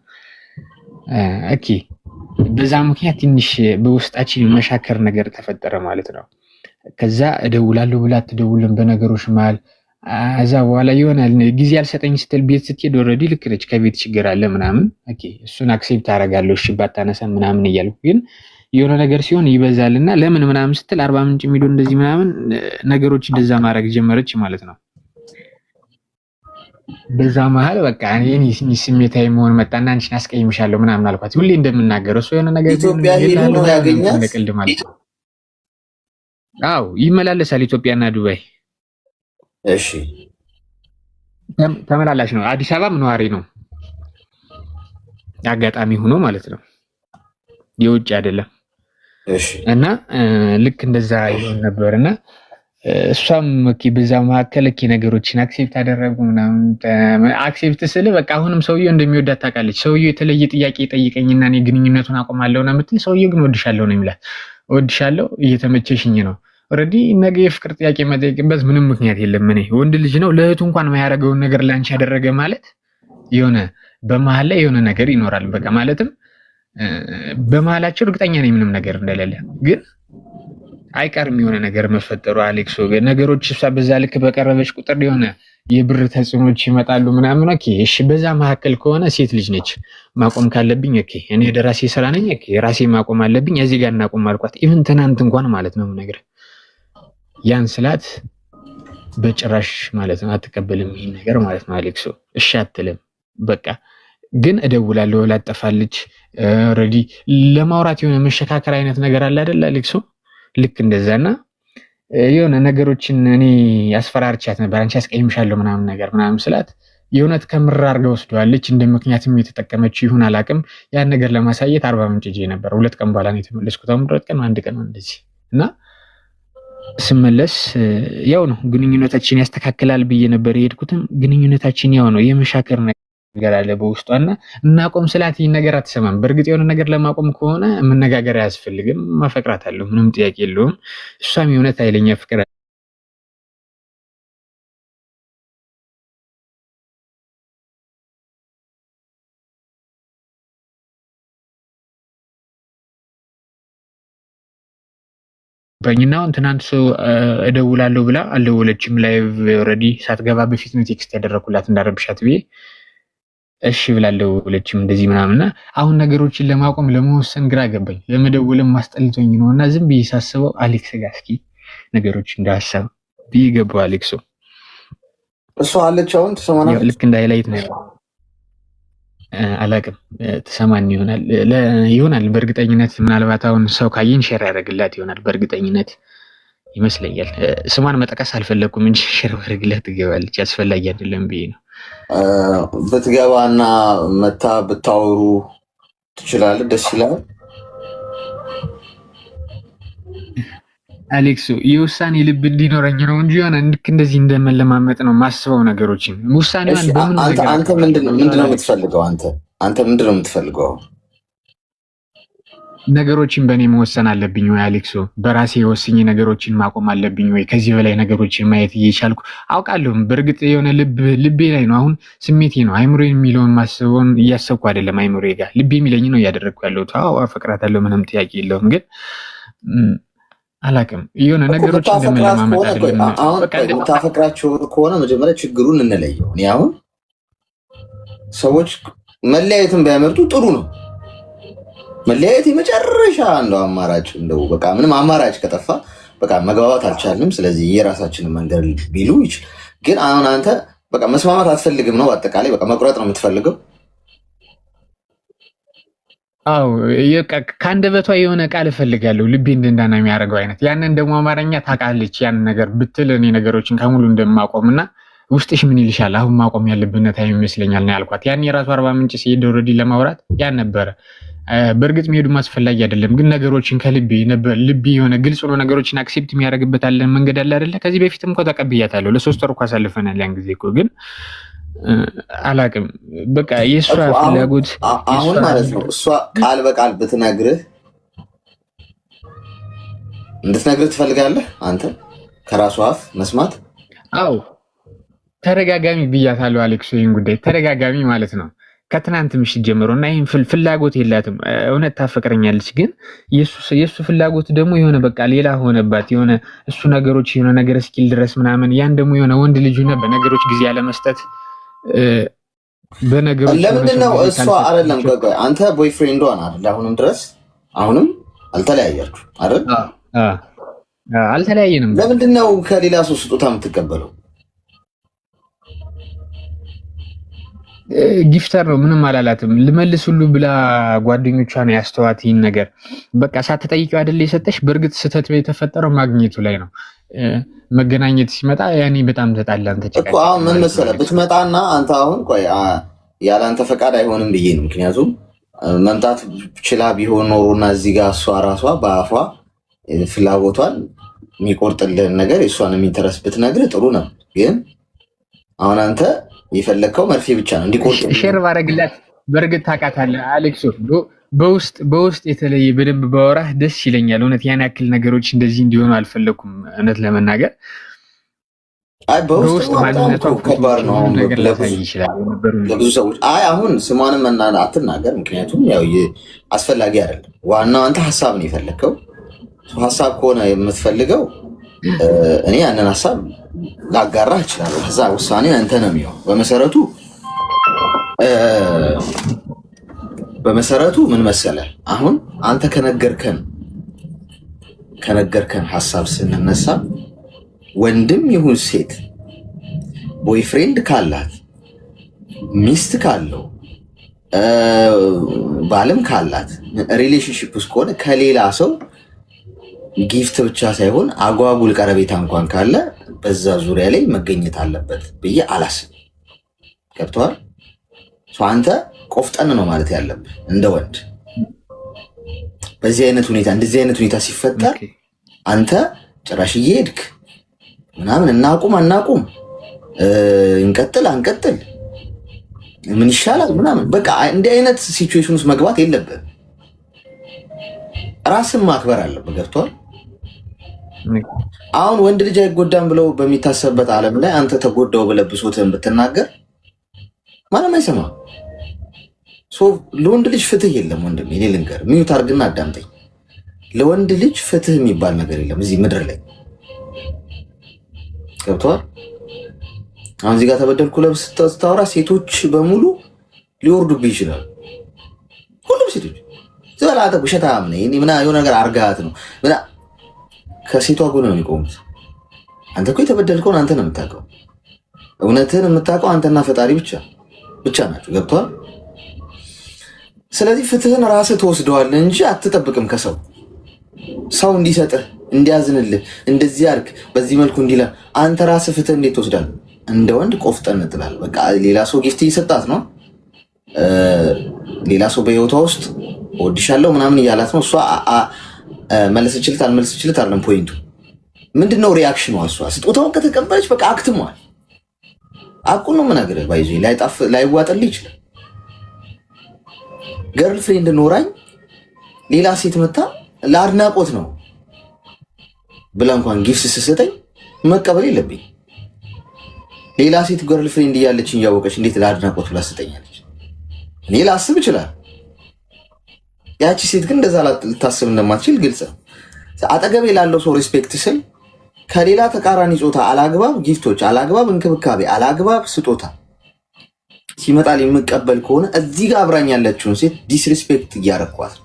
ኦኬ በዛ ምክንያት ትንሽ በውስጣችን መሻከር ነገር ተፈጠረ ማለት ነው። ከዛ እደውላለሁ ብላ አትደውልም በነገሮች መሀል። እዛ በኋላ የሆነ ጊዜ አልሰጠኝ ስትል ቤት ስትሄድ ኦልሬዲ ልክ ነች ከቤት ችግር አለ ምናምን። ኦኬ እሱን አክሴፕት አደርጋለሁ እሺ ባታነሳ ምናምን እያልኩ ግን የሆነ ነገር ሲሆን ይበዛልና ለምን ምናምን ስትል 40 ምንጭ የሚሉ እንደዚህ ምናምን ነገሮች እንደዛ ማድረግ ጀመረች ማለት ነው። በዛ መሀል በቃ እኔ ስሜታዊ መሆን መጣና አንቺን አስቀይምሻለሁ ምናምን አልኳት። ሁሌ እንደምናገረው እሱ የሆነ ነገር ኢትዮጵያ ሄዶ ነው ያገኛት ለቀልድ ማለት ነው። አዎ ይመላለሳል ኢትዮጵያና ዱባይ። እሺ ተመላላሽ ነው። አዲስ አበባም ነዋሪ ነው አጋጣሚ ሆኖ ማለት ነው፣ የውጭ አይደለም። እሺ እና ልክ እንደዛ ይሆን ነበርና እሷም በዛ መካከል ነገሮችን አክሴፕት አደረጉ ምናምን። አክሴፕት ስል በቃ አሁንም ሰውየው እንደሚወዳት ታውቃለች። ሰውየው የተለየ ጥያቄ ጠይቀኝና እኔ ግንኙነቱን አቆማለሁ ነው የምትል። ሰውየው ግን ወድሻለሁ ነው የሚላት። ወድሻለሁ እየተመቸሽኝ ነው። ኦልሬዲ ነገ የፍቅር ጥያቄ መጠየቅበት ምንም ምክንያት የለም። እኔ ወንድ ልጅ ነው ለእህቱ እንኳን የማያደርገውን ነገር ላንቺ ያደረገ ማለት የሆነ በመሀል ላይ የሆነ ነገር ይኖራል። በቃ ማለትም በመሀላቸው እርግጠኛ ነኝ ምንም ነገር እንደሌለ፣ ግን አይቀርም የሆነ ነገር መፈጠሩ አሌክሶ። ነገሮች እሷ በዛ ልክ በቀረበች ቁጥር የሆነ የብር ተጽዕኖች ይመጣሉ ምናምን። ኦኬ እሺ በዛ መካከል ከሆነ ሴት ልጅ ነች ማቆም ካለብኝ ኦኬ እኔ ደራሴ ስራ ነኝ ኦኬ ራሴ ማቆም አለብኝ። እዚህ ጋር እናቆም አልኳት። ኢቭን ትናንት እንኳን ማለት ነው ነገር ያን ስላት በጭራሽ ማለት ነው አትቀበልም ይሄን ነገር ማለት ነው አሌክሶ። እሺ አትልም በቃ ግን እደውላለሁ ላጠፋለች። ኦልሬዲ ለማውራት የሆነ መሸካከር አይነት ነገር አለ አይደል አሌክሶ? ልክ እንደዛና የሆነ ነገሮችን እኔ አስፈራርቻት ነበር። አንቺ አስቀይምሻለሁ ምናምን ነገር ምናምን ስላት የእውነት ከምር አድርጋ ወስደዋለች። እንደ ምክንያትም የተጠቀመችው ይሁን አላውቅም። ያን ነገር ለማሳየት 40 ምንጭ ሄጄ ነበር። 2 ቀን በኋላ ነው የተመለስኩት። 2 ቀን 1 ቀን እንደዚህ እና ስመለስ ያው ነው ግንኙነታችን ያስተካክላል ብዬ ነበር የሄድኩትም። ግንኙነታችን ያው ነው የመሻከር ነገር አለ በውስጧና እናቆም ስላት ይህን ነገር አትሰማም። በእርግጥ የሆነ ነገር ለማቆም ከሆነ መነጋገር አያስፈልግም። ማፈቅራታለሁ፣ ምንም ጥያቄ የለውም። እሷም የእውነት ኃይለኛ ፍቅር በእኛና ትናንት ሰው እደውላለሁ ብላ አልደወለችም። ላይቭ ኦልሬዲ ሳትገባ በፊት ነው ቴክስት ያደረኩላት እንዳረብሻት ብዬ እሺ ብላ አልደወለችም። እንደዚህ ምናምንና አሁን ነገሮችን ለማቆም ለመወሰን ግራ ገባኝ። ለመደወልም ማስጠልቶኝ ነው እና ዝም ብዬ ሳስበው አሌክስ ጋር እስኪ ነገሮች እንዳሰብ ብዬ ገባው። አሌክሶ እሷ አለች አሁን ተሰማናለች። ልክ እንደ ሃይላይት ነው አላቅም ተሰማን ይሆናል በእርግጠኝነት። ምናልባት አሁን ሰው ካየን ሼር ያደርግላት ይሆናል በእርግጠኝነት ይመስለኛል። ስሟን መጠቀስ አልፈለኩም እንጂ ሼር ያደርግላት ትገባለች። አስፈላጊ አይደለም ብዬ ነው። ብትገባና መታ ብታወሩ ትችላለህ፣ ደስ ይላል። አሌክሱ የውሳኔ ልብ እንዲኖረኝ ነው እንጂ ሆነ ልክ እንደዚህ እንደመለማመጥ ነው ማስበው ነገሮችን። ውሳኔዋን በምን ነገር አንተ ምንድነው የምትፈልገው? አንተ ምንድነው የምትፈልገው? ነገሮችን በእኔ መወሰን አለብኝ ወይ አሌክሶ? በራሴ ወስኜ ነገሮችን ማቆም አለብኝ ወይ? ከዚህ በላይ ነገሮችን ማየት እየቻልኩ አውቃለሁ። በእርግጥ የሆነ ልቤ ላይ ነው አሁን፣ ስሜቴ ነው። አይምሮ የሚለውን ማስበውን እያሰብኩ አይደለም። አይምሮ ጋር ልቤ የሚለኝ ነው እያደረግኩ ያለሁት። አዎ አፈቅራታለሁ፣ ምንም ጥያቄ የለውም። ግን አላቅም የሆነ ነገሮች እንደመለማመጥ አይደለም። የምታፈቅራቸው ከሆነ መጀመሪያ ችግሩን እንለየው። እኔ አሁን ሰዎች መለያየትን ቢያመርጡ ጥሩ ነው። መለያየት የመጨረሻ እንደው አማራጭ እንደው በቃ ምንም አማራጭ ከጠፋ በቃ መግባባት አልቻልንም፣ ስለዚህ የራሳችንን መንገድ ቢሉ ይችላል። ግን አሁን አንተ በቃ መስማማት አትፈልግም ነው፣ በአጠቃላይ በቃ መቁረጥ ነው የምትፈልገው። አዎ ከአንደበቷ የሆነ ቃል እፈልጋለሁ ልቤ እንዳና የሚያደርገው አይነት። ያንን ደግሞ አማርኛ ታውቃለች። ያንን ነገር ብትል እኔ ነገሮችን ከሙሉ እንደማቆምና ውስጥሽ ምን ይልሻል አሁን ማቆም ያለብን ታይም ይመስለኛል ነው ያልኳት። ያን የራሱ 40 ምንጭ ሲሄድ ኦልሬዲ ለማውራት ያን ነበረ። በእርግጥ መሄዱም አስፈላጊ አይደለም፣ ግን ነገሮችን ከልቤ ነበር ልቤ የሆነ ግልጽ ሆኖ ነገሮችን አክሴፕት የሚያደርግበት አለ መንገድ አለ አይደለ? ከዚህ በፊትም እኮ ተቀብያታለሁ። ለ3 ወር እኮ አሳልፈናል ያን ጊዜ እኮ። ግን አላቅም በቃ የእሷ ፍላጎት አሁን ማለት ነው። እሷ ቃል በቃል ብትነግርህ እንድትነግርህ ትፈልጋለህ አንተ ከራሷ አፍ መስማት? አዎ ተደጋጋሚ ብያታለሁ አሌክሶ፣ ይህን ጉዳይ ተደጋጋሚ ማለት ነው ከትናንት ምሽት ጀምሮ እና ይህን ፍላጎት የላትም። እውነት ታፈቅረኛለች፣ ግን የእሱ ፍላጎት ደግሞ የሆነ በቃ ሌላ ሆነባት። የሆነ እሱ ነገሮች የሆነ ነገር እስኪል ድረስ ምናምን፣ ያን ደግሞ የሆነ ወንድ ልጅ ሆነ በነገሮች ጊዜ ያለመስጠት በነገሮች ለምንድን ነው እሷ አይደለም አንተ ቦይፍሬንዷን አይደል? አሁንም ድረስ አሁንም አልተለያያችሁ አይደል? አልተለያየንም። ለምንድን ነው ከሌላ ሰው ስጦታ የምትቀበለው? ጊፍተር ነው፣ ምንም አላላትም። ልመልስ ሁሉ ብላ ጓደኞቿ ነው ያስተዋት ይህን ነገር። በቃ ሳትጠይቂው አይደል የሰጠሽ። በእርግጥ ስህተት የተፈጠረው ማግኘቱ ላይ ነው። መገናኘት ሲመጣ ያኔ በጣም ተጣላን ተጨቃጨቅን እኮ። አሁን ምን መሰለህ ብትመጣና አንተ አሁን ቆይ ያለ አንተ ፈቃድ አይሆንም ብዬ ነው። ምክንያቱም መምጣት ችላ ቢሆን ኖሮና እዚህ ጋር እሷ ራሷ በአፏ ፍላጎቷን የሚቆርጥልህን ነገር የእሷን ኢንተረስት ብትነግርህ ጥሩ ነው። ግን አሁን አንተ የፈለግከው መርፌ ብቻ ነው እንዲቆርጥ። ሼር ባረግላት በእርግጥ ታውቃታለህ አሌክሶ፣ በውስጥ የተለየ በደንብ ባወራህ ደስ ይለኛል። እውነት ያን ያክል ነገሮች እንደዚህ እንዲሆኑ አልፈለኩም እውነት ለመናገር። በውስጥ ማግኘቷ ከባድ ነው ለብዙ ሰዎች። አሁን ስሟንም አትናገር፣ ምክንያቱም ያው አስፈላጊ አይደለም። ዋናው አንተ ሀሳብ ነው የፈለግከው። ሀሳብ ከሆነ የምትፈልገው እኔ ያንን ሀሳብ ላጋራህ እችላለሁ። ከዛ ውሳኔ አንተ ነው የሚሆነው። በመሰረቱ ምን መሰለህ፣ አሁን አንተ ከነገርከን ሀሳብ ስንነሳ ወንድም ይሁን ሴት ቦይፍሬንድ ካላት ሚስት ካለው ባልም ካላት ሪሌሽንሽፕ ውስጥ ከሆነ ከሌላ ሰው ጊፍት ብቻ ሳይሆን አጓጉል ቀረቤታ እንኳን ካለ በዛ ዙሪያ ላይ መገኘት አለበት ብዬ አላስብም። ገብቶሃል? አንተ ቆፍጠን ነው ማለት ያለብህ እንደ ወንድ። እንደዚህ አይነት ሁኔታ ሲፈጠር አንተ ጭራሽ እየሄድክ ምናምን እናቁም አናቁም እንቀጥል አንቀጥል ምን ይሻላል ምናምን በቃ እንዲህ አይነት ሲቹዌሽን ውስጥ መግባት የለብህም። ራስን ማክበር አለብህ። ገብቶሃል? አሁን ወንድ ልጅ አይጎዳም ብለው በሚታሰብበት ዓለም ላይ አንተ ተጎዳው ብለህ ብሶትህን ብትናገር ማንም አይሰማም። ለወንድ ልጅ ፍትህ የለም ወንድም። እኔ ልንገርህ፣ ሚዩት አድርግና አዳምጠኝ። ለወንድ ልጅ ፍትህ የሚባል ነገር የለም እዚህ ምድር ላይ። ገብቶሃል? አሁን እዚህ ጋር ተበደልኩ ለብስ ስታወራ ሴቶች በሙሉ ሊወርዱብህ ይችላሉ። ሁሉም ሴቶች ዘላተ ውሸታም ነኝ ምና የሆነ ነገር አርጋት ነው ምና ከሴቷ ጎን ነው የሚቆሙት። አንተ እኮ የተበደልከውን አንተ ነው የምታውቀው። እውነትን የምታውቀው አንተና ፈጣሪ ብቻ ናቸው። ገብቶሃል? ስለዚህ ፍትህን ራስህ ትወስደዋለህ እንጂ አትጠብቅም ከሰው ሰው እንዲሰጥህ እንዲያዝንልህ እንደዚህ አድርግ በዚህ መልኩ እንዲላ አንተ ራስህ ፍትህ እንዴት ትወስዳለህ? እንደ ወንድ ቆፍጠን ትላለህ። በቃ ሌላ ሰው ጊፍት እየሰጣት ነው። ሌላ ሰው በህይወቷ ውስጥ እወድሻለሁ ምናምን እያላት ነው። እሷ መለሰችልት አልመለሰችልት አይደለም ፖይንቱ። ምንድነው ሪያክሽኗ? እሷ ስጦታውን ከተቀበለች በቃ አክትሟል። አቁን ነው ምናገር ባይዞ ላይዋጥልህ ይችላል። ገርል ፍሬንድ ኖራኝ ሌላ ሴት መታ ለአድናቆት ነው ብላ እንኳን ጊፍት ስትሰጠኝ መቀበል የለብኝ። ሌላ ሴት ገርል ፍሬንድ እያለች እያወቀች እንዴት ለአድናቆት ብላ ትሰጠኛለች? እኔ ላስብ ይችላል። ያቺ ሴት ግን እንደዛ ልታስብ እንደማትችል ግልጽ ነው። አጠገቤ ላለው ሰው ሪስፔክት ስል ከሌላ ተቃራኒ ጾታ አላግባብ ጊፍቶች፣ አላግባብ እንክብካቤ፣ አላግባብ ስጦታ ሲመጣል የምቀበል ከሆነ እዚህ ጋር አብራኝ ያለችውን ሴት ዲስሪስፔክት እያረኳት።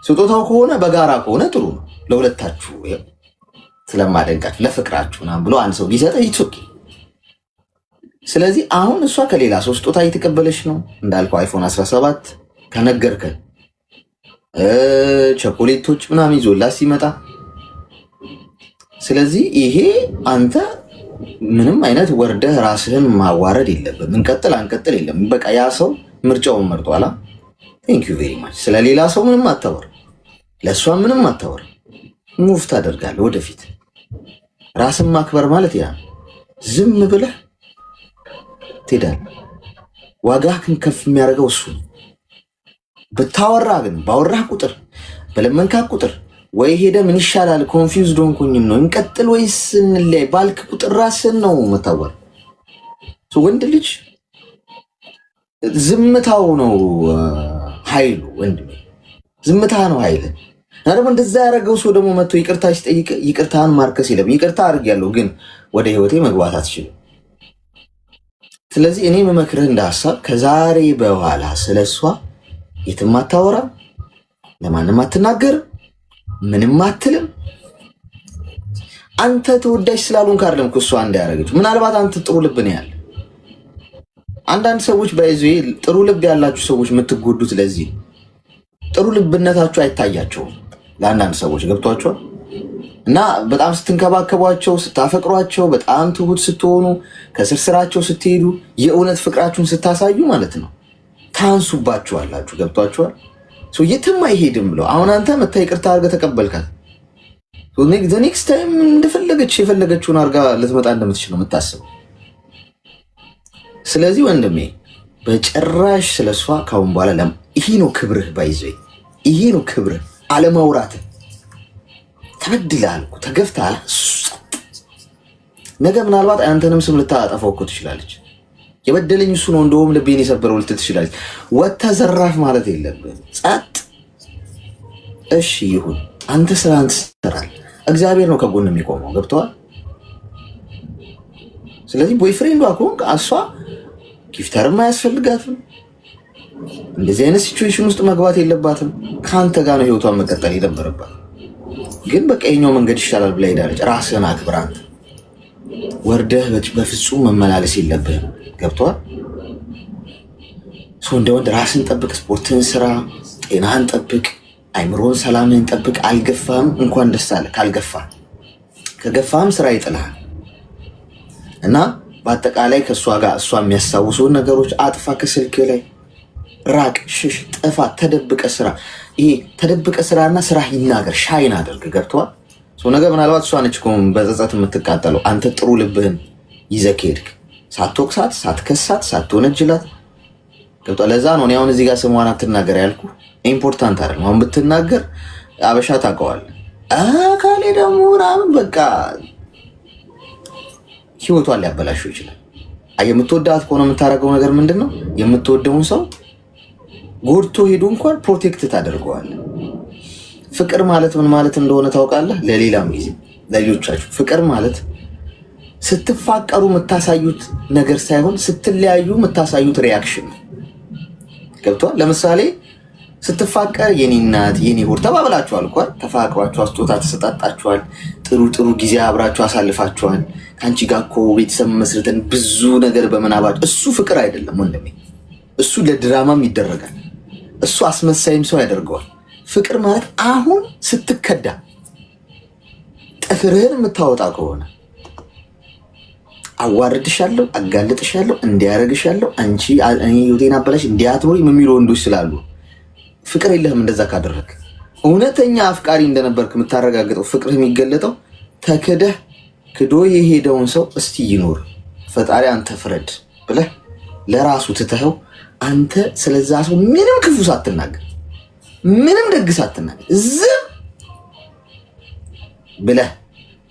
ስጦታው ከሆነ በጋራ ከሆነ ጥሩ ነው ለሁለታችሁ ስለማደንቃችሁ ለፍቅራችሁ ምናምን ብሎ አንድ ሰው ቢሰጠ ይትሶኪ። ስለዚህ አሁን እሷ ከሌላ ሰው ስጦታ እየተቀበለች ነው እንዳልከው አይፎን 17 ከነገርከን ቸኮሌቶች ምናምን ይዞላት ሲመጣ፣ ስለዚህ ይሄ አንተ ምንም አይነት ወርደህ ራስህን ማዋረድ የለብም። እንቀጥል አንቀጥል የለም። በቃ ያ ሰው ምርጫውን መርጧላ። ቴንክ ዩ ቬሪ ማች። ስለሌላ ሰው ምንም አታወር፣ ለእሷ ምንም አታወር። ሙቭ ታደርጋለህ ወደፊት። ራስን ማክበር ማለት ያ ዝም ብለህ ትሄዳለህ። ዋጋህን ከፍ የሚያደርገው እሱ ነው። ብታወራ ግን ባወራህ ቁጥር በለመንካ ቁጥር ወይ ሄደ ምን ይሻላል ኮንፊውዝድ ሆንኩኝም ነው እንቀጥል ወይስ እንለያይ ባልክ ቁጥር ራስን ነው መታወር። ወንድ ልጅ ዝምታው ነው ኃይሉ። ወንድሜ ዝምታ ነው ኃይል። ደግሞ እንደዛ ያደረገው ሰው ደግሞ መጥቶ ይቅርታ ሲጠይቅ ይቅርታን ማርከስ የለም። ይቅርታ አድርጌያለሁ ግን ወደ ህይወቴ መግባት አትችልም። ስለዚህ እኔ መመክርህ እንደ ሀሳብ ከዛሬ በኋላ ስለሷ የትም አታወራም፣ ለማንም አትናገርም፣ ምንም አትልም። አንተ ተወዳጅ ስላሉን ካርለም እሷ እንዳያረገች ምናልባት አንተ ጥሩ ልብ ነው ያለ። አንዳንድ ሰዎች በይዞ ጥሩ ልብ ያላችሁ ሰዎች የምትጎዱት ለዚህ ጥሩ ልብነታችሁ አይታያቸውም። ለአንዳንድ ሰዎች ገብቷቸዋል እና በጣም ስትንከባከቧቸው፣ ስታፈቅሯቸው፣ በጣም ትሁት ስትሆኑ፣ ከስር ስራቸው ስትሄዱ፣ የእውነት ፍቅራችሁን ስታሳዩ ማለት ነው ታንሱባችኋላችሁ። ገብቷችኋል? የትም አይሄድም ብለው አሁን አንተ መታ ይቅርታ አድርገህ ተቀበልካት። ኔክስት ታይም እንደፈለገች የፈለገችውን አድርጋ ልትመጣ እንደምትችል ነው የምታስበው። ስለዚህ ወንድሜ በጭራሽ ስለሷ ካሁን በኋላ ይሄ ነው ክብርህ፣ ባይዘ ይሄ ነው ክብርህ። አለማውራትህ ተበድለሃል እኮ ተገፍተሃል። ነገ ምናልባት አንተንም ስም ልታጠፋው እኮ ትችላለች። የበደለኝ እሱ ነው እንደውም ልቤን የሰበረው ልትል ትችላለች። ወጥተህ ዘራፍ ማለት የለብህም። ጸጥ። እሺ ይሁን፣ አንተ ስራህን ትሰራለህ። እግዚአብሔር ነው ከጎን የሚቆመው። ገብቶሃል? ስለዚህ ቦይፍሬንዷ ከሆንክ እሷ ጊፍተርም አያስፈልጋትም። እንደዚህ አይነት ሲቹዌሽን ውስጥ መግባት የለባትም። ከአንተ ጋር ነው ህይወቷን መቀጠል የነበረባት። ግን በቃ የኛው መንገድ ይሻላል ብላ ሄዳለች። ራስህን አክብር። አንተ ወርደህ በፍጹም መመላለስ የለብህም። ገብቶሃል? እንደ ወንድ ራስን ጠብቅ፣ ስፖርትን ስራ፣ ጤናህን ጠብቅ፣ አይምሮን ሰላምህን ጠብቅ። አልገፋህም እንኳን ደስ አለ። ካልገፋህ ከገፋህም ስራ ይጥልሃል እና በአጠቃላይ ከእሷ ጋር እሷ የሚያስታውሱን ነገሮች አጥፋ። ከስልክ ላይ ራቅ፣ ሽሽ፣ ጥፋ። ተደብቀ ስራ። ይሄ ተደብቀ ስራና ስራ ይናገር፣ ሻይን አድርግ። ገብቶሃል? ነገ ምናልባት እሷ ነች እኮ በጸጸት የምትቃጠለው። አንተ ጥሩ ልብህን ይዘህ ከሄድክ ሳትወቅሳት፣ ሳትከሳት፣ ሳትወነጅላት ገብቷል። ለዛ ነው እኔ አሁን እዚህ ጋር ስሟን አትናገር ያልኩ። ኢምፖርታንት አይደለም። አሁን ብትናገር አበሻ ታውቀዋለህ። አካሌ ደግሞ ምናምን በቃ ህይወቷን ሊያበላሸው ይችላል። የምትወዳት ከሆነ የምታደርገው ነገር ምንድን ነው? የምትወደውን ሰው ጎድቶ ሄዶ እንኳን ፕሮቴክት ታደርገዋለህ። ፍቅር ማለት ምን ማለት እንደሆነ ታውቃለህ? ለሌላም ጊዜ ለልጆቻችሁ ፍቅር ማለት ስትፋቀሩ የምታሳዩት ነገር ሳይሆን ስትለያዩ የምታሳዩት ሪያክሽን ነው። ገብቷል? ለምሳሌ ስትፋቀር የኔ እናት የኔ ሆድ ተባብላችኋል እኮ ተፋቅሯችሁ ስጦታ ተሰጣጣችኋል። ጥሩ ጥሩ ጊዜ አብራችሁ አሳልፋችኋል። ከአንቺ ጋር እኮ ቤተሰብ መስርተን ብዙ ነገር በመናባችሁ። እሱ ፍቅር አይደለም ወንድሜ። እሱ ለድራማም ይደረጋል። እሱ አስመሳይም ሰው ያደርገዋል። ፍቅር ማለት አሁን ስትከዳ ጥፍርህን የምታወጣ ከሆነ አዋርድሻለሁ፣ አጋልጥሻለሁ፣ እንዲያረግሻለሁ አንቺ እኔ ህይወቴን አበላሽ እንዲያትወይ የሚሉ ወንዶች ስላሉ ፍቅር የለህም። እንደዛ ካደረግ እውነተኛ አፍቃሪ እንደነበርክ የምታረጋግጠው ፍቅር የሚገለጠው ተክደህ ክዶ የሄደውን ሰው እስቲ ይኖር ፈጣሪ አንተ ፍረድ ብለህ ለራሱ ትተኸው አንተ ስለዛ ሰው ምንም ክፉ ሳትናገር ምንም ደግ ሳትናገር ዝም ብለህ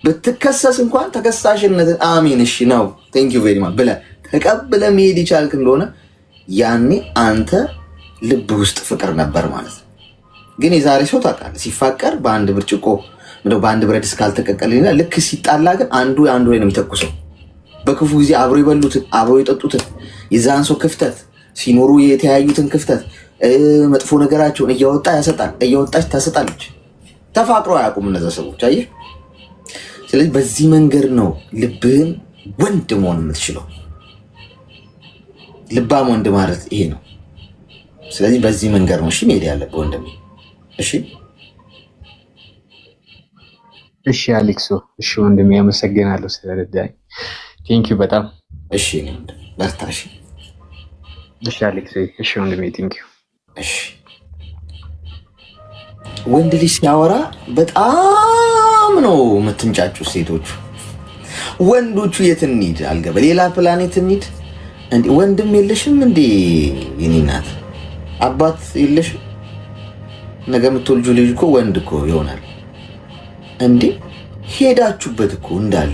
ብትከሰስ እንኳን ተከሳሽነት አሚን እሺ ነው ቴንክ ዩ ቬሪ ማች ብለህ ተቀብለህ መሄድ ይቻልክ እንደሆነ ያኔ አንተ ልብ ውስጥ ፍቅር ነበር ማለት ነው። ግን የዛሬ ሰው ታውቃለህ ሲፋቀር በአንድ ብርጭቆ እንደው በአንድ ብረት እስካልተቀቀለና ልክ ሲጣላ ግን አንዱ ላይ ነው የሚተኩሰው። በክፉ ጊዜ አብሮ ይበሉትን አብሮ ይጠጡትን የዛን ሰው ክፍተት ሲኖሩ የተያዩትን ክፍተት መጥፎ ነገራቸውን እያወጣ ያሰጣል፣ እያወጣች ታሰጣለች። ተፋቅሮ አያውቁም እነዛ ሰዎች አየህ። ስለዚህ በዚህ መንገድ ነው ልብህን ወንድ መሆን የምትችለው። ልባም ወንድ ማለት ይሄ ነው። ስለዚህ በዚህ መንገድ ነው እሺ መሄድ ያለብህ ወንድሜ። እሺ አሌክሶ፣ እሺ ወንድሜ አመሰግናለሁ ስለረዳኝ። ቴንክ ዩ በጣም እሺ። በርታ። እሺ አሌክሶ፣ እሺ ወንድሜ ቴንክ ዩ። እሺ ወንድ ልጅ ሲያወራ በጣም ነው የምትንጫጩ ሴቶቹ። ወንዶቹ የት እንሂድ አልገባ ሌላ ፕላኔት እንሂድ እንዴ? ወንድም የለሽም እንዴ? የኔ እናት አባት የለሽም? ነገ የምትወልጁ ልጅ እኮ ወንድ እኮ ይሆናል እንዴ? ሄዳችሁበት እኮ እንዳለ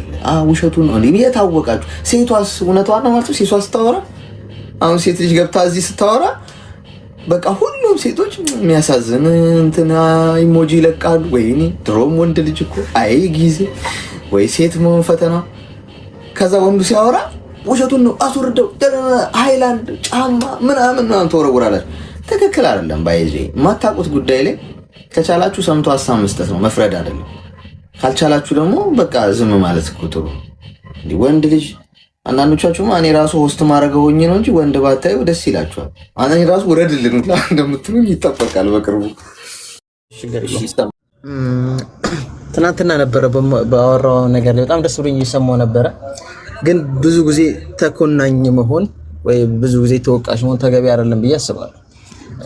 ውሸቱን ነው እንዴ? የታወቃችሁ ሴቷስ እውነቷን ነው ማለት ነው። ሴቷ ስታወራ አሁን ሴት ልጅ ገብታ እዚህ ስታወራ በቃ ሁሉም ሴቶች የሚያሳዝን እንትና ኢሞጂ ይለቃሉ። ወይኔ ድሮም ወንድ ልጅ እኮ አይ ጊዜ ወይ ሴት መሆን ፈተና። ከዛ ወንዱ ሲያወራ ውሸቱን ነው አስወርደው ሃይላንድ ጫማ ምናምን ተወረውራላችሁ። ትክክል አይደለም። ባይዜ የማታውቁት ጉዳይ ላይ ከቻላችሁ ሰምቶ ሀሳብ መስጠት ነው፣ መፍረድ አይደለም። ካልቻላችሁ ደግሞ በቃ ዝም ማለት እኮ ጥሩ። ወንድ ልጅ አንዳንዶቻችሁ እኔ ራሱ ሆስት ማድረገው ሆኜ ነው እንጂ ወንድ ባታዩ ደስ ይላችኋል። እኔ ራሱ ውረድልን እንደምትሉኝ ይጠበቃል በቅርቡ። ትናንትና ነበረ ባወራው ነገር ላይ በጣም ደስ ብሎኝ እየሰማሁ ነበረ። ግን ብዙ ጊዜ ተኮናኝ መሆን ወይ ብዙ ጊዜ ተወቃሽ መሆን ተገቢ አይደለም ብዬ አስባለሁ።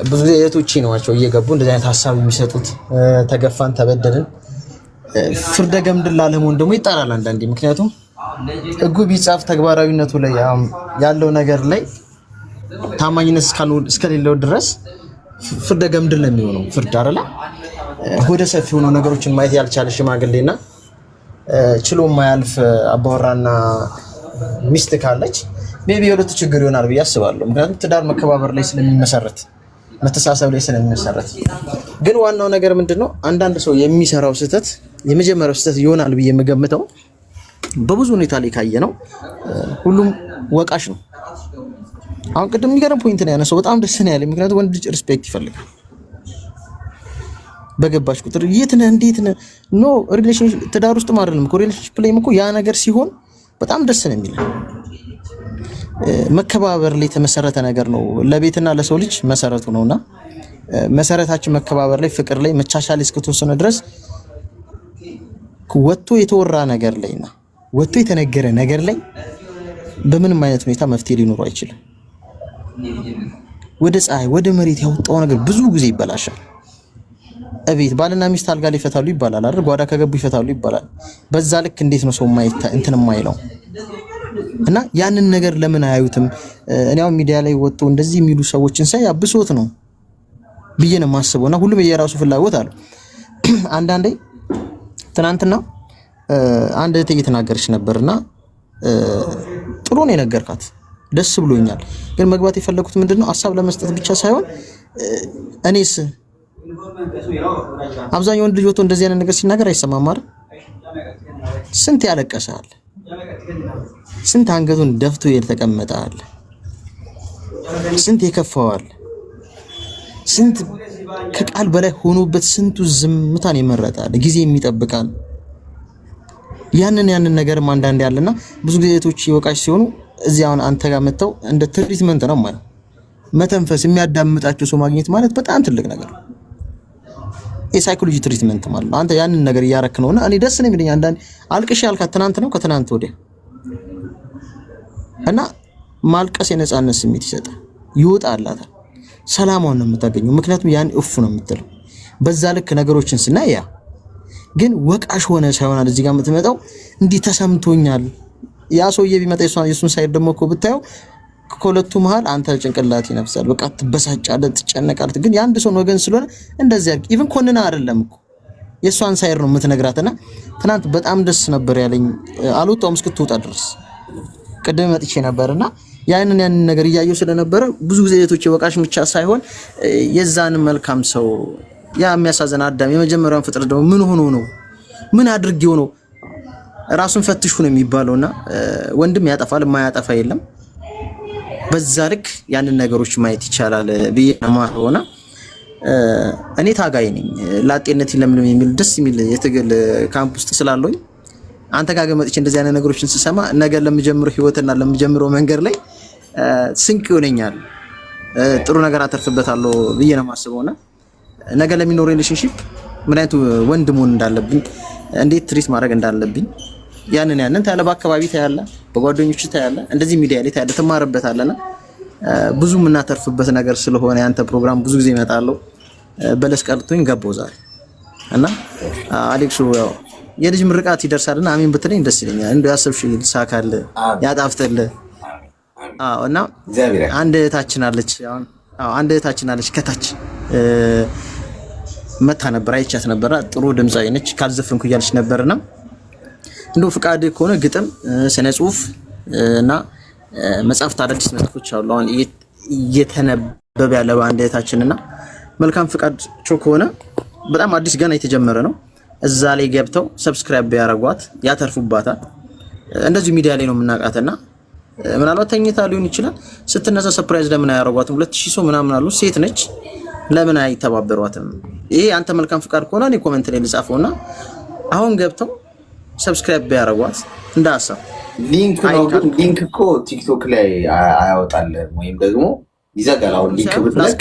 ብዙ ጊዜ እህቶቼ ናቸው እየገቡ እንደዚህ አይነት ሀሳብ የሚሰጡት። ተገፋን፣ ተበደልን፣ ፍርደ ገምድል ላለመሆን ደግሞ ይጣራል አንዳንዴ። ምክንያቱም ህጉ ቢጻፍ ተግባራዊነቱ ላይ ያለው ነገር ላይ ታማኝነት እስከሌለው ድረስ ፍርደ ገምድል ነው የሚሆነው። ፍርድ አይደለ ወደ ሰፊ ሆኖ ነገሮችን ማየት ያልቻለ ሽማግሌና ችሎ ማያልፍ አባወራና ሚስት ካለች ሜቢ የሁለቱ ችግር ይሆናል ብዬ አስባለሁ። ምክንያቱም ትዳር መከባበር ላይ ስለሚመሰረት፣ መተሳሰብ ላይ ስለሚመሰረት። ግን ዋናው ነገር ምንድነው? አንዳንድ ሰው የሚሰራው ስህተት የመጀመሪያው ስህተት ይሆናል ብዬ የምገምተው በብዙ ሁኔታ ላይ ካየ ነው ሁሉም ወቃሽ ነው። አሁን ቅድም የሚገርም ፖይንት ነው ያነሳው፣ በጣም ደስ ነው ያለኝ። ምክንያቱም ወንድ ልጅ ሪስፔክት ይፈልጋል። በገባሽ ቁጥር የት ነህ እንዴት ነህ ኖ ሪሌሽንሺፕ ትዳር ውስጥ አይደለም እኮ ሪሌሽንሺፕ ላይም እኮ ያ ነገር ሲሆን በጣም ደስ ነው የሚለው። መከባበር ላይ የተመሰረተ ነገር ነው። ለቤትና ለሰው ልጅ መሰረቱ ነውና መሰረታችን መከባበር ላይ፣ ፍቅር ላይ፣ መቻቻል እስከተወሰነ ድረስ ወጥቶ የተወራ ነገር ላይና ወጥቶ የተነገረ ነገር ላይ በምንም አይነት ሁኔታ መፍትሄ ሊኖር አይችልም። ወደ ፀሐይ ወደ መሬት ያወጣው ነገር ብዙ ጊዜ ይበላሻል። እቤት ባልና ሚስት አልጋ ላይ ይፈታሉ ይባላል አይደል? ጓዳ ከገቡ ይፈታሉ ይባላል። በዛ ልክ እንዴት ነው ሰው ማይታ እንትን የማይለው? እና ያንን ነገር ለምን አያዩትም? እኔ አሁን ሚዲያ ላይ ወጥቶ እንደዚህ የሚሉ ሰዎችን ሳይ አብሶት ነው ብዬ ነው የማስበው። እና ሁሉም የየራሱ ፍላጎት አለው። አንዳንዴ ትናንትና አንድ እህት እየተናገረች ነበርና ጥሩ ነው የነገርካት፣ ደስ ብሎኛል። ግን መግባት የፈለኩት ምንድነው ሐሳብ ለመስጠት ብቻ ሳይሆን እኔስ አብዛኛው ወንድ ልጅ ወጥቶ እንደዚህ አይነት ነገር ሲናገር አይሰማም አይደል? ስንት ያለቀሳል፣ ስንት አንገቱን ደፍቶ የተቀመጣል፣ ስንት የከፋዋል፣ ስንት ከቃል በላይ ሆኖበት ስንቱ ዝምታን ይመረጣል፣ ጊዜ የሚጠብቃል። ያንን ነገርም አንዳንድ ያለና ብዙ ጊዜ እህቶች ይወቃሽ ሲሆኑ እዚህ አሁን አንተ ጋር መተው እንደ ትሪትመንት ነው ማለት መተንፈስ የሚያዳምጣቸው ሰው ማግኘት ማለት በጣም ትልቅ ነገር ነው። የሳይኮሎጂ ትሪትመንት ማለት አንተ ያንን ነገር እያረክ ነውና እኔ ደስ ነው የሚለኝ። አንዳንድ አልቅሽ ያልካት ትናንት ነው ከትናንት ወዲያ እና ማልቀስ የነጻነት ስሜት ይሰጣል፣ ይወጣላታል፣ ሰላማውን ነው የምታገኘው። ምክንያቱም ያን እፍ ነው የምትለው። በዛ ልክ ነገሮችን ስናይ ያ ግን ወቃሽ ሆነ ሳይሆን እዚህ ጋር የምትመጣው እንዲህ ተሰምቶኛል። ያ ሰውዬ ቢመጣ የሱን ሳይድ ደግሞ እኮ ብታየው ከሁለቱ መሃል አንተ ጭንቅላት ይነፍሳል። በቃ ትበሳጫለህ፣ ትጨነቃለህ። ግን የአንድ ሰው ወገን ስለሆነ እንደዚህ ያርግ ኢቭን ኮንና አይደለም እኮ የሷን ሳይድ ነው የምትነግራትና ትናንት በጣም ደስ ነበር ያለኝ። አልወጣሁም እስክትወጣ ድረስ ቅድም መጥቼ ነበርና ያንን ነገር እያየሁ ስለነበረ ብዙ ጊዜ እህቶቼ ወቃሽ ብቻ ሳይሆን የዛን መልካም ሰው ያ የሚያሳዝን አዳም የመጀመሪያውን ፍጥረት ደግሞ ምን ሆኖ ነው ምን አድርጌው ነው ራሱን ፈትሹ ነው የሚባለውና ወንድም ያጠፋል፣ የማያጠፋ የለም። በዛ ልክ ያንን ነገሮች ማየት ይቻላል ብዬ ማሆና እኔ ታጋይ ነኝ። ላጤነት ለምንም የሚል ደስ የሚል የትግል ካምፕ ውስጥ ስላለኝ አንተ ጋር መጥቼ እንደዚህ አይነት ነገሮችን ስሰማ ነገር ለምጀምረው ህይወትና ለምጀምረው መንገድ ላይ ስንቅ ይሆነኛል፣ ጥሩ ነገር አተርፍበታለሁ ብዬ ነው የማስበውና ነገ ለሚኖር ሪሌሽንሺፕ ምን አይነት ወንድ መሆን እንዳለብኝ፣ እንዴት ትሪት ማድረግ እንዳለብኝ ያንን ታያለ፣ በአካባቢ ታያለ፣ በጓደኞች ታያለ፣ እንደዚህ ሚዲያ ላይ ታያለ፣ ተማርበታለና ብዙ የምናተርፍበት ነገር ስለሆነ ያንተ ፕሮግራም ብዙ ጊዜ እመጣለሁ። በለስ ቀርቶኝ ገባው ዛሬ እና አሌክሱ ያው የልጅ ምርቃት ይደርሳልና አሜን ብትለኝ ደስ ይለኛል። እንደው ያሰብሽ ይሳካል፣ ያጣፍጥል። እና አንድ እህታችን አለች፣ አንድ እህታችን አለች ከታች መታ ነበር፣ አይቻት ነበር። ጥሩ ድምጻዊ ነች፣ ካልዘፈንኩ እያለች ነበርና እንደው ፍቃድ ከሆነ ግጥም፣ ስነ ጽሁፍ እና መጽሐፍት፣ አዳዲስ መጽሐፎች አሉ አሁን እየተነበበ ያለው አንድ እህታችንና መልካም ፍቃድ ከሆነ በጣም አዲስ ገና የተጀመረ ነው። እዛ ላይ ገብተው ሰብስክራይብ ያደርጓት ያተርፉባታል። እንደዚህ ሚዲያ ላይ ነው የምናውቃትና ምናልባት ተኝታ ሊሆን ይችላል። ስትነሳ ሰርፕራይዝ ለምን አያደርጓትም? 2000 ሰው ምናምን አሉ፣ ሴት ነች፣ ለምን አይተባበሯትም? ይሄ አንተ መልካም ፍቃድ ከሆነ እኔ ኮሜንት ላይ ልጻፈውና አሁን ገብተው ሰብስክራይብ ያደርጓት እንደ ሀሳብ። ሊንክ ነው ግን ሊንክ እኮ ቲክቶክ ላይ አያወጣልህም ወይም ደግሞ ይዘጋል። አሁን ሊንክ ብትለቅ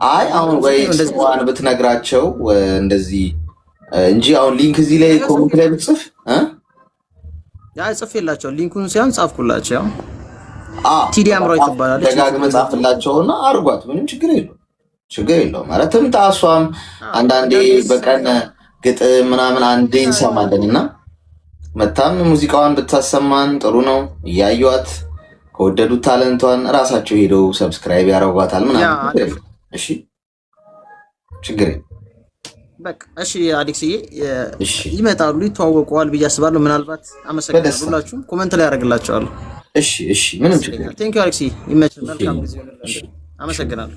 አይ አሁን ወይ ዋን ብትነግራቸው እንደዚህ እንጂ አሁን ሊንክ እዚህ ላይ ኮሜንት ላይ ብትጽፍ ያ ጽፌላቸው ሊንኩን ሲያን ጻፍኩላቸው። ቲዲ አምራው ይባላል። ደጋግመህ ጻፍላቸውና አርጓት፣ ምንም ችግር የለውም ማለትም ታሷም አንዳንዴ በቀን ግጥም ምናምን አንዴ እንሰማለንና መታም ሙዚቃዋን ብታሰማን ጥሩ ነው። እያዩዋት ከወደዱት ታለንቷን ራሳቸው ሄደው ሰብስክራይብ ያደርጓታል ምናምን። እሺ ችግር በቃ እሺ አሌክስዬ ይመጣሉ፣ ይተዋወቁዋል ብዬ አስባለሁ። ምናልባት አመሰግናለሁ። ሁላችሁም ኮሜንት ላይ ያደርግላችኋለሁ። እሺ ምንም ችግር የለም። ቴንክ ዩ አሌክስዬ፣ ይመችህ። መልካም ጊዜ ይሁንልህ። አመሰግናለሁ።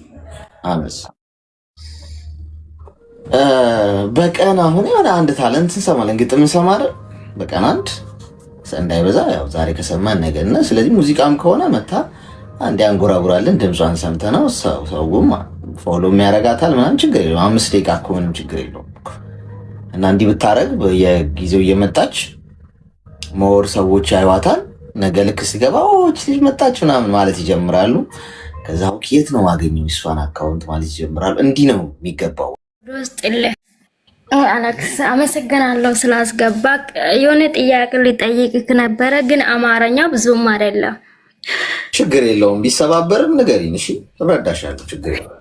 በቀን አሁን የሆነ አንድ ታለንት እንሰማለን፣ ግጥም እንሰማለን በቀን አንድ እንዳይበዛ። ያው ዛሬ ከሰማን ነገ እና ስለዚህ ሙዚቃም ከሆነ መታ አንዴ አንጎራጉራለን፣ ድምጿን ሰምተነው ሰውም ፎሎ የሚያረጋታል ምናምን ችግር የለውም። 5 ደቂቃ እኮ ምንም ችግር የለውም እና እንዲህ ብታረግ በየጊዜው እየመጣች ሞር ሰዎች ያዩዋታል። ነገ ልክ ሲገባ እቺ ልጅ መጣች ምናምን ማለት ይጀምራሉ። ከዛ የት ነው ማገኘው እሷን አካውንት ማለት ይጀምራሉ። እንዲህ ነው የሚገባው። አሌክስ አመሰግናለሁ ስላስገባ። የሆነ ጥያቄ ሊጠይቅክ ነበረ ግን አማርኛ ብዙም አይደለም። ችግር የለውም ቢሰባበርም ንገሪኝ። እሺ እረዳሻለሁ። ችግር የለውም።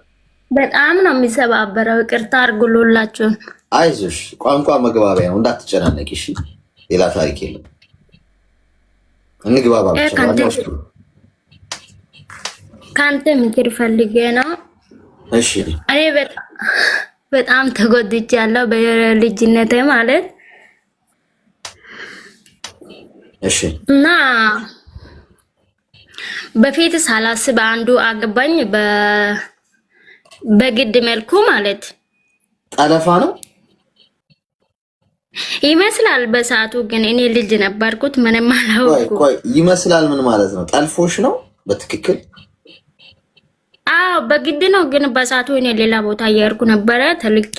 በጣም ነው የሚሰባበረው። ይቅርታ አድርጉላችሁ። አይዞሽ፣ ቋንቋ መግባቢያ ነው፣ እንዳትጨናነቂ እሺ። ሌላ ታሪክ የለም። እንግባባ ብቻ ነው። ካንተ ምክር ፈልጌ ነው። እሺ እኔ በጣም ተጎድቻለሁ በልጅነቴ ማለት እሺ። እና በፊት ሳላስብ አንዱ አገባኝ በግድ መልኩ ማለት ጠለፋ ነው ይመስላል በሰዓቱ። ግን እኔ ልጅ ነበርኩት ምንም አላውቅም። ቆይ ይመስላል ምን ማለት ነው? ጠልፎሽ ነው በትክክል? አዎ በግድ ነው። ግን በሰዓቱ እኔ ሌላ ቦታ እየሄድኩ ነበረ ተልኬ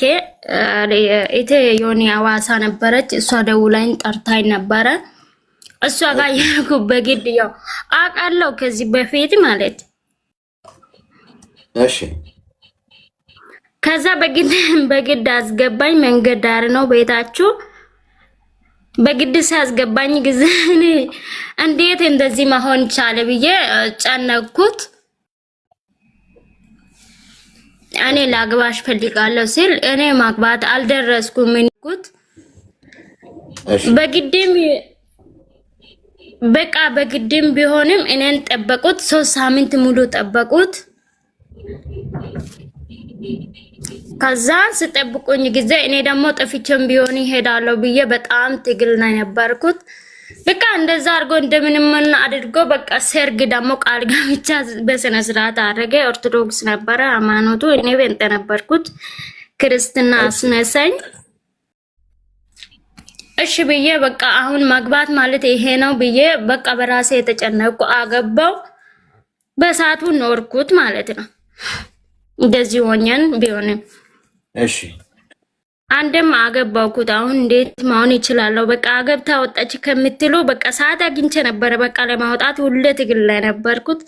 እቴ የሆነ አዋሳ ነበረች። እሷ ደውላኝ ጠርታኝ ነበረ። እሷ ጋር እየሄድኩ በግድ ያው አውቃለሁ ከዚህ በፊት ማለት እሺ። ከዛ በግድ አስገባኝ። መንገድ ዳር ነው ቤታችሁ። በግድ ሲያስገባኝ ጊዜ እንዴት እንደዚህ መሆን ቻለ ብዬ ጨነቅኩት። እኔ ላግባሽ ፈልጋለሁ ሲል እኔ ማግባት አልደረስኩም እንኩት። በግድም ቢሆንም እኔን ጠበቁት። 3 ሳምንት ሙሉ ጠበቁት። ከዛ ስጠብቁኝ ጊዜ እኔ ደግሞ ጠፍቼም ቢሆን ይሄዳለሁ ብዬ በጣም ትግል ላይ ነበርኩት። በቃ እንደዛ አድርጎ እንደምንም አድርጎ በቃ ሰርግ ደግሞ ቃል ጋብቻ በስነ ስርዓት አደረገ። ኦርቶዶክስ ነበረ ሃይማኖቱ፣ እኔ ጴንጤ ነበርኩት። ክርስትና አስነሳኝ። እሺ ብዬ በቃ አሁን ማግባት ማለት ይሄ ነው ብዬ በቃ በራሴ የተጨነቅኩ አገባው። በሰዓቱ ኖርኩት ማለት ነው። እንደዚህ ሆኘን ቢሆንም እሺ አንድም አገባውኩት። አሁን እንዴት ማሆን ይችላል? በቃ አገብታ ወጣች ከምትሉ በቃ ሰዓት አግኝቼ ነበረ በቃ ለማውጣት ሁሌ ትግል ላይ ነበርኩት።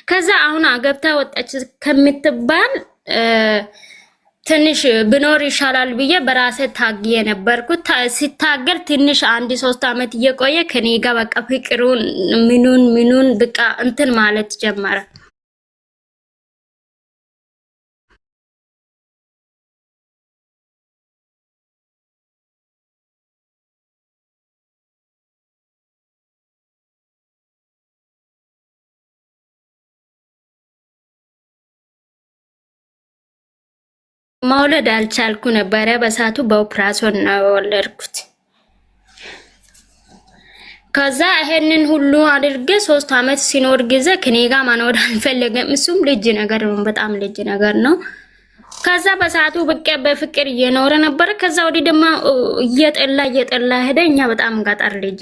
ከዛ አሁን አገብታ ወጣች ከምትባል ትንሽ ብኖር ይሻላል ብዬ በራሴ ታግዬ ነበርኩት። ሲታገል ትንሽ 1-3 አመት እየቆየ ከኔ ጋር በቃ ፍቅሩን ምኑን በቃ እንትን ማለት ጀመረ። መውለድ አልቻልኩ ነበረ በሳቱ በኦፕራሲዮን ነው ወለድኩት። ከዛ ይሄንን ሁሉ አድርጌ 3 አመት ሲኖር ጊዜ ከኔ ጋር መኖር አልፈለገም። እሱም ልጅ ነገር ነው፣ በጣም ልጅ ነገር ነው። ከዛ በሳቱ በፍቅር እየኖረ ነበር። ከዛ ወዲህ ደግሞ እየጠላ ሄደ። እኛ በጣም ገጠር ልጅ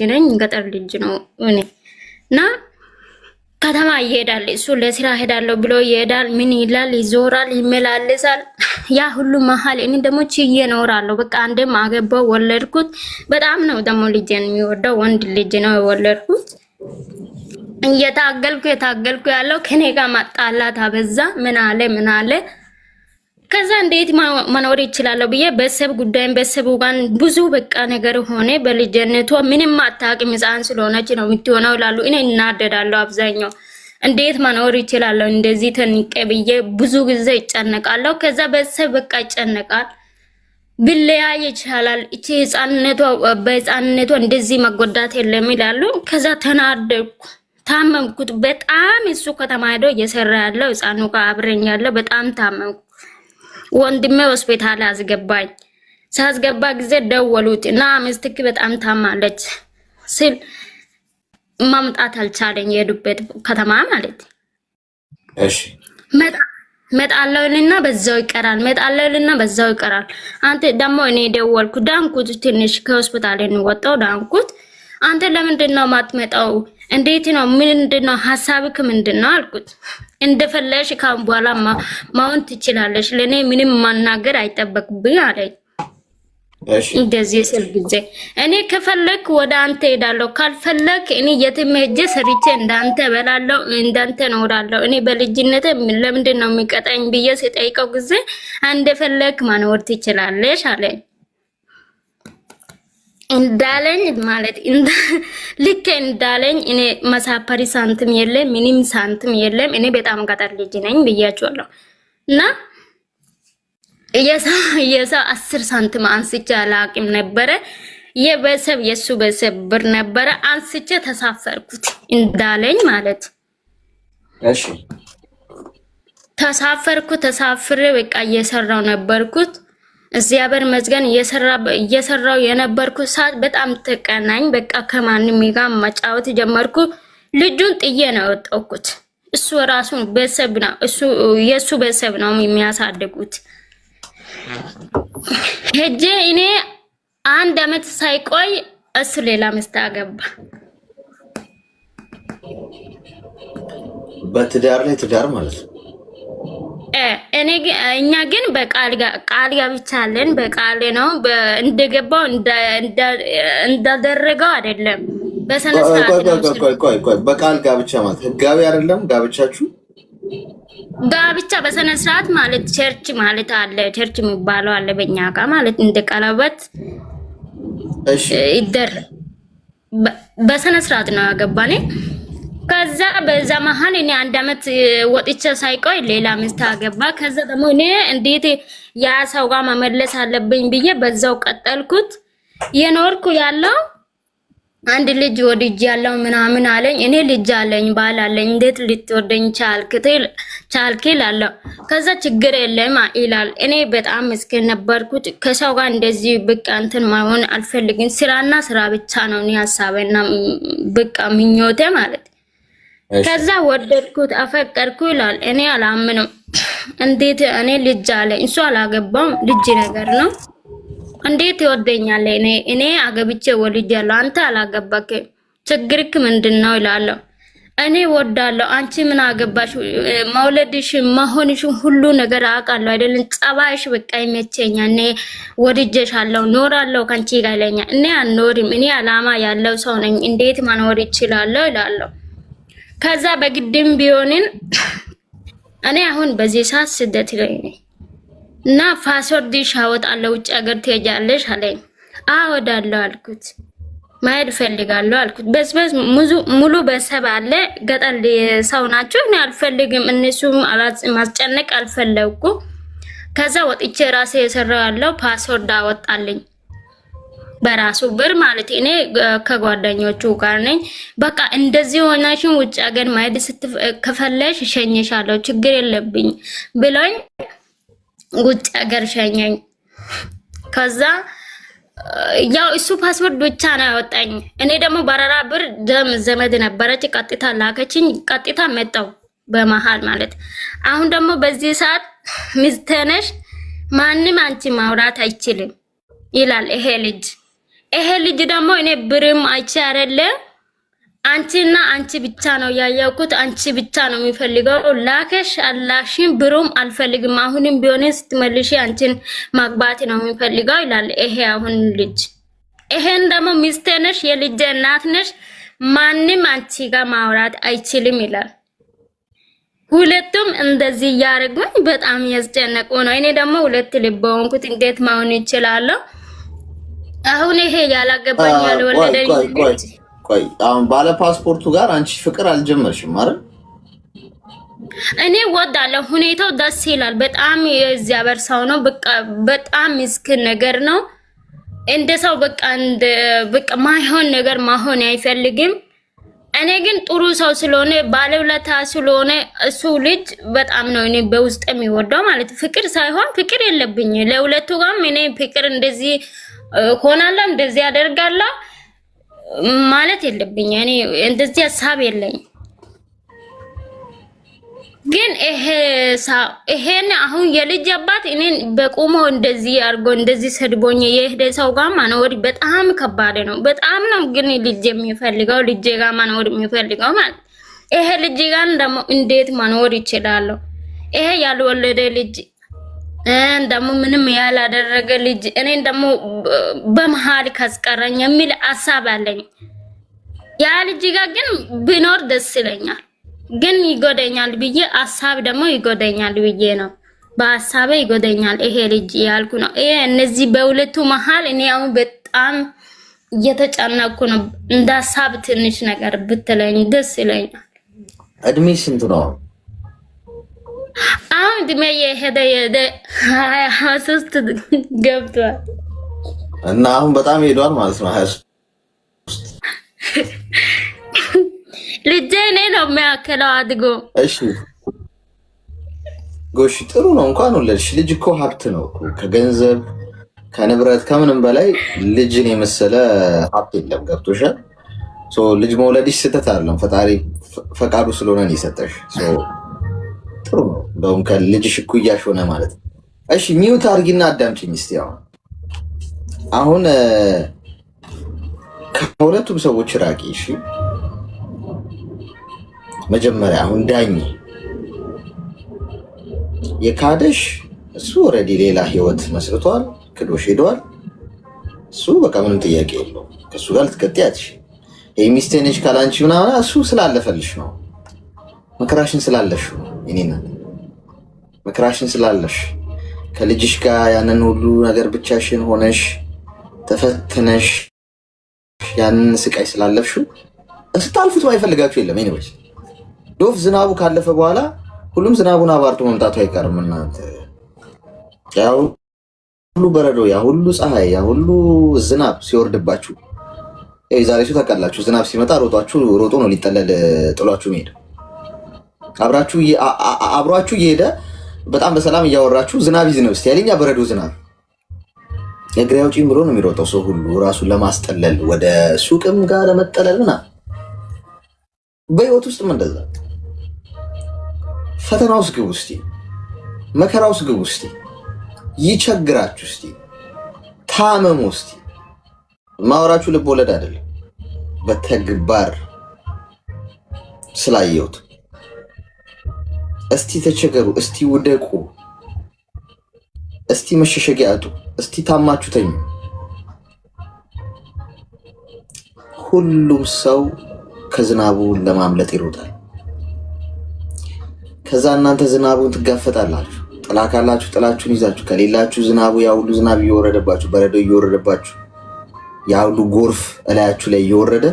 ነው እኔና ከተማ ይሄዳል። እሱ ለስራ ሄዳለሁ ብሎ ይሄዳል። ምን ይላል? ይዞራል፣ ይመላለሳል። ያ ሁሉ መሀል እኔ ደግሞ ችዬ እኖራለሁ። በቃ አንድም አገባው፣ ወለድኩት። በጣም ነው ደግሞ ልጅን የሚወደው፣ ወንድ ልጅ ነው የወለድኩት። እየታገልኩ ያለው ከኔ ጋር ማጣላት አበዛ። ምን አለ ከዛ እንዴት መኖር ይችላል ብዬ በሰብ ጉዳይም በሰቡ ጋር ብዙ በቃ ነገር ሆነ። በልጅነቷ ምንም አታውቅም፣ ሕፃን ስለሆነች ነው የምትሆነው ይላሉ። እኔ እናደዳለሁ አብዛኛው። እንዴት መኖር ይችላል እንደዚህ ተንቀ ብዬ ብዙ ጊዜ ይጨነቃለሁ። ከዛ በሰብ በቃ ይጨነቃል። ብለያይ ይችላል እቺ በሕፃንነቷ እንደዚህ መጎዳት የለም ይላሉ። ከዛ ተናደድኩ፣ ታመምኩት በጣም። እሱ ከተማ ሄዶ እየሰራ ያለው ሕፃኑ ጋር አብረኛለሁ። በጣም ታመምኩ። ወንድሜ ሆስፒታል አስገባኝ። ሳስገባ ጊዜ ደወሉት እና ሚስትክ በጣም ታማለች ሲል ማምጣት አልቻለኝ። የሄዱበት ከተማ ማለት እሺ መጣለውልና በዛው ይቀራል። አንተ ደግሞ እኔ ደወልኩ፣ ዳንኩት። ትንሽ ከሆስፒታል እንወጣው ዳንኩት። አንተ ለምንድን ነው ማትመጣው? እንዴት ነው? ምንድነው ሐሳብክ ምንድነው አልኩት። እንደፈለሽ ካም በኋላ ማውን ትችላለሽ፣ ለኔ ምንም ማናገር አይጠበቅብኝ አለኝ። እሺ እንደዚህ ስል ጊዜ እኔ ከፈለክ ወደ አንተ ሄዳለሁ፣ ካልፈለክ እኔ የትም ሄጄ ሰርቼ እንዳንተ በላለሁ፣ እንዳንተ እኖራለሁ። እኔ በልጅነቴ ለምንድን ነው የሚቀጣኝ ብዬ ሲጠይቀው ጊዜ እንደፈለክ ማኖር ትችላለሽ አለኝ። እንዳለኝ ማለት ልክ እንዳለኝ እኔ መሳፈሪ ሳንቲም የለም፣ ምንም ሳንቲም የለም። እኔ በጣም ገጠር ልጅ ነኝ ብያችኋለሁ። እና የሰው 10 ሳንቲም አንስቼ አላቅም ነበረ። የቤተሰብ የሱ ቤተሰብ ብር ነበረ አንስቼ ተሳፈርኩት እንዳለኝ ማለት። እሺ ተሳፍሬ በቃ እየሰራው ነበርኩት። እግዚአብሔር ይመስገን እየሰራው የነበርኩት ሰዓት በጣም ተቀናኝ። በቃ ከማንም ጋር መጫወት ጀመርኩ። ልጁን ጥዬ ነው የወጣሁት። እሱ ራሱ ቤተሰብ ነው የሱ ቤተሰብ ነው የሚያሳድጉት። ሄጄ እኔ 1 አመት ሳይቆይ እሱ ሌላ ሚስት አገባ። በትዳር ላይ ትዳር ማለት ነው። እኛ ግን በቃል ገብቻለን። በቃል ነው እንደገባው እንዳደረገው አይደለም። በሰነ ስርዓት ቆይ በቃል ጋብቻ ማለት ህጋዊ አይደለም ጋብቻችሁ? ጋብቻ በሰነ ስርዓት ማለት ቸርች ማለት አለ። ቸርች የሚባለው አለ በእኛ ጋር ማለት እንደ ቀለበት ይደር በሰነ ስርዓት ነው ያገባኔ። ከዛ በዛ መሀል እኔ 1 አመት ወጥቼ ሳይቆይ ሌላ ሚስት አገባ። ከዛ ደግሞ እኔ እንዴት ያ ሰው ጋር መመለስ አለብኝ ብዬ በዛው ቀጠልኩት። የኖርኩ ያለው አንድ ልጅ ወድጅ ያለው ምናምን አለኝ። እኔ ልጅ አለኝ ባል አለኝ እንዴት ልትወደኝ ቻልክ ይላል። ከዛ ችግር የለም ይላል። እኔ በጣም ምስኪን ነበርኩት። ከሰው ጋር እንደዚህ በቃ እንትን ማሆን አልፈልግም። ስራና ስራ ብቻ ነው እኔ ሐሳቤና በቃ ምኞቴ ማለት። ከዛ ወደድኩት አፈቀርኩ ይላል። እኔ አላምንም። እንዴት እኔ ልጅ አለኝ እሱ አላገባም ልጅ ነገር ነው እንዴት ይወደኛል? እኔ አገብቼ ወልጃለሁ አንተ አላገባክ ችግርክ ምንድነው ይላል። እኔ ወዳለሁ አንቺ ምን አገባሽ? መውለድሽ መሆንሽ ሁሉ ነገር አውቃለሁ አይደለም? ጸባይሽ በቃ ይመቸኛል። እኔ ወድጄሻለሁ ኖራለሁ ካንቺ ጋር ይለኛል። እኔ አልኖርም። እኔ አላማ ያለው ሰው ነኝ። እንዴት መኖር ይችላል ይላል። ከዛ በግድም ቢሆንን እኔ አሁን በዚህ ሰዓት ስደት ላይ ነኝ እና ፓስወርድሽ አወጣለሁ ውጭ ሀገር ትሄጃለሽ አለኝ። አወዳለሁ አልኩት። ማሄድ ፈልጋለሁ አልኩት። በስበስ ሙሉ ቤተሰብ አለ ገጠር ሰው ናቸው። እኔ አልፈልግም እነሱም ማስጨነቅ አልፈለግኩ። ከዛ ወጥቼ ራሴ የሰራው ያለው ፓስወርድ አወጣልኝ በራሱ ብር ማለት። እኔ ከጓደኞቹ ጋር ነኝ። በቃ እንደዚህ ሆናሽን ውጭ ሀገር ማሄድ ከፈለሽ ሸኝሻለሁ ችግር የለብኝ ብሎኝ ውጭ ሀገር ሸኘኝ። ከዛ ያው እሱ ፓስወርድ ብቻ ነው ያወጣኝ። እኔ ደግሞ በረራ ብር ዘመድ ነበረች ቀጥታ ላከችኝ። ቀጥታ መጣው በመሃል ማለት። አሁን ደግሞ በዚህ ሰዓት ሚስቴ ነሽ ማንም አንቺ ማውራት አይችልም ይላል ይሄ ልጅ። ይሄ ልጅ ደግሞ እኔ ብርም አይቼ አይደለ አንቺና አንቺ ብቻ ነው ያያውኩት። አንቺ ብቻ ነው የሚፈልገው። ላከሽ አላሽን ብሩም አልፈልግም። አሁንም ቢሆን ስትመልሺ አንቺን ማግባት ነው የሚፈልገው ይላል ይሄ አሁን ልጅ። ይሄን ደግሞ ሚስቴ ነሽ የልጅ እናት ነሽ ማንም አንቺ ጋር ማውራት አይችልም ይላል። ሁለቱም እንደዚህ ያረጉኝ በጣም ያስጨነቁ ነው። እኔ ደግሞ ሁለት ልብ ሆንኩት። እንዴት ማውን ይችላል? አሁን ይሄ ያላገባኝ ያልወለደኝ ቆይ አሁን ባለ ፓስፖርቱ ጋር አንቺ ፍቅር አልጀመርሽም አይደል? እኔ ወዳለሁ። ሁኔታው ደስ ይላል በጣም። የእግዚአብሔር ሰው ነው። በጣም ምስኪን ነገር ነው። እንደ ሰው በቃ ማይሆን ነገር ማሆን አይፈልግም። እኔ ግን ጥሩ ሰው ስለሆነ ባለውለታ ስለሆነ እሱ ልጅ በጣም ነው እኔ በውስጥ የሚወደው ማለት። ፍቅር ሳይሆን ፍቅር የለብኝ ለሁለቱ ጋርም እኔ ፍቅር እንደዚህ ሆናለሁ እንደዚህ ያደርጋለሁ ማለት የለብኝ። እኔ እንደዚህ ሐሳብ የለኝ። ግን ይሄን አሁን የልጅ አባት እኔን በቁሞ እንደዚህ አርጎ እንደዚህ ሰድቦኝ የሄደ ሰው ጋር ማኖር በጣም ከባድ ነው። በጣም ነው ግን ልጅ የሚፈልገው ልጅ ጋር ማኖር የሚፈልገው ማለት ይሄ ልጅ ጋር ደግሞ እንዴት ማኖር ይችላል? ይሄ ያልወለደ ልጅ ደግሞ ምንም ያላደረገ ልጅ እኔን ደግሞ በመሃል ካስቀረኝ የሚል ሐሳብ አለኝ። ያ ልጅ ጋር ግን ቢኖር ደስ ይለኛል። ግን ይጎደኛል ብዬ ሐሳብ ደግሞ ይጎደኛል ብዬ ነው። በሐሳቤ ይጎደኛል ይሄ ልጅ ያልኩ ነው። ይሄ እነዚህ በሁለቱ መሃል እኔ አሁን በጣም እየተጨነኩ ነው። እንደ ሐሳብ ትንሽ ነገር ብትለኝ ደስ ይለኛል። እድሜ ስንት ነው? አሁን እድሜ የሄደ 23 ገብቷል እና አሁን በጣም ሄዷል ማለት ነው 23 ልጄ እኔ ነው የሚያክለው አድጎ። እሺ ጎሽ ጥሩ ነው እንኳን ወለድሽ። ልጅ እኮ ሀብት ነው ከገንዘብ ከንብረት ከምንም በላይ ልጅን የመሰለ ሀብት የለም። ገብቶሻል? ልጅ መውለድሽ ስህተት አይደለም፣ ፈጣሪ ፈቃዱ ስለሆነ ነው የሰጠሽ። ጥሩ ነው እንደውም ከልጅሽ እኩያሽ ሆነ ማለት ነው። እሺ ሚውት አድርጊና አዳምጪኝ እስቲ። አሁን ከሁለቱም ሰዎች ራቂ። እሺ መጀመሪያ አሁን ዳኝ የካደሽ እሱ ኦልሬዲ ሌላ ህይወት መስርቷል፣ ክዶሽ ሄደዋል። እሱ በቃ ምንም ጥያቄ የለው፣ ከእሱ ጋር ልትቀጥይ አትችይም። ይሄ ሚስቴ ነች ካላንቺ ምናምን እሱ ስላለፈልሽ ነው፣ መከራሽን ስላለሽ ነው። እኔና መከራሽን ስላለሽ ከልጅሽ ጋር ያንን ሁሉ ነገር ብቻሽን ሆነሽ ተፈትነሽ ያንን ስቃይ ስላለፍሽው ስታልፉት ማይፈልጋችሁ የለም። ኤኒዌይስ ዶፍ ዝናቡ ካለፈ በኋላ ሁሉም ዝናቡን አባርቶ መምጣቱ አይቀርም። እናንተ ያው ሁሉ በረዶ፣ ያ ሁሉ ፀሐይ፣ ያ ሁሉ ዝናብ ሲወርድባችሁ ዛሬ ሱ ታውቃላችሁ። ዝናብ ሲመጣ ሮጦ ነው ሊጠለል ጥሏችሁ መሄድ። አብሯችሁ እየሄደ በጣም በሰላም እያወራችሁ ዝናብ ይዝነብ እስቲ ያለኛ በረዶ ዝናብ እግሬ አውጪኝ ብሎ ነው የሚሮጠው ሰው ሁሉ ራሱን ለማስጠለል ወደ ሱቅም ጋር ለመጠለል ምናምን። በህይወት ውስጥም እንደዛ ፈተና ውስጥ ግቡ እስቲ፣ መከራ ውስጥ ግቡ እስቲ፣ ይቸግራችሁ እስቲ፣ ታመሙ እስቲ። ማወራችሁ ልብ ወለድ አይደለም፣ በተግባር ስላየሁት። እስቲ ተቸገሩ፣ እስቲ ውደቁ፣ እስቲ መሸሸጊያ አጡ፣ እስቲ ታማችሁ ተኙ። ሁሉም ሰው ከዝናቡ ለማምለጥ ይሮጣል። ከዛ እናንተ ዝናቡን ትጋፈጣላችሁ። ጥላ ካላችሁ ጥላችሁን ይዛችሁ፣ ከሌላችሁ ዝናቡ ያ ሁሉ ዝናብ እየወረደባችሁ፣ በረዶ እየወረደባችሁ፣ ያ ሁሉ ጎርፍ እላያችሁ ላይ እየወረደ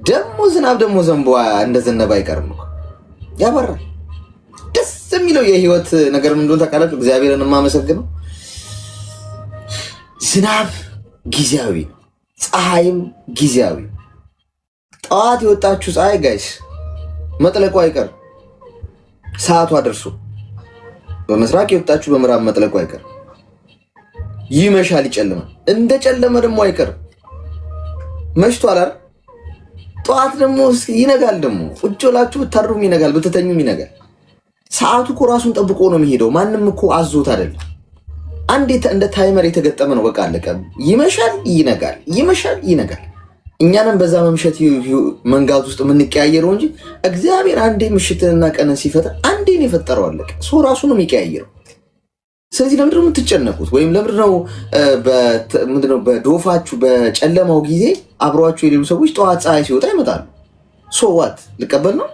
ደግሞ ዝናብ ደግሞ ዘንቦ እንደዘነበ አይቀርም እኮ ያበራል። ደስ የሚለው የህይወት ነገር ምን እንደሆነ ታውቃላችሁ? እግዚአብሔርን የማመሰግነው ዝናብ ጊዜያዊ፣ ፀሐይም ጊዜያዊ። ጠዋት የወጣችሁ ፀሐይ ጋይስ መጥለቁ አይቀርም። ሰዓቷ ደርሶ በምስራቅ የወጣችሁ በምዕራብ መጥለቁ አይቀርም። ይመሻል፣ ይጨልማል። እንደ ጨለመ ደግሞ አይቀርም። መሽቷል አይደል? ጠዋት ደግሞ ይነጋል። ደግሞ ቁጭ ብላችሁ ብታድሩም ይነጋል፣ ብትተኙም ይነጋል። ሰዓቱ እኮ ራሱን ጠብቆ ነው የሚሄደው። ማንም እኮ አዞት አይደለም። አንዴ እንደ ታይመር የተገጠመ ነው። በቃ አለቀ። ይመሻል፣ ይነጋል፣ ይመሻል፣ ይነጋል። እኛንም በዛ መምሸት መንጋት ውስጥ የምንቀያየረው እንጂ እግዚአብሔር አንዴ ምሽትንና ቀንን ሲፈጥር አንዴ ነው የፈጠረው። አለቀ። ሰው ራሱ ነው የሚቀያየረው። ስለዚህ ለምንድን ነው የምትጨነቁት? ወይም ለምንድን ነው በዶፋችሁ በጨለማው ጊዜ አብረዋችሁ የሌሉ ሰዎች ጠዋት ፀሐይ ሲወጣ ይመጣሉ? ሶዋት ልቀበል ነው?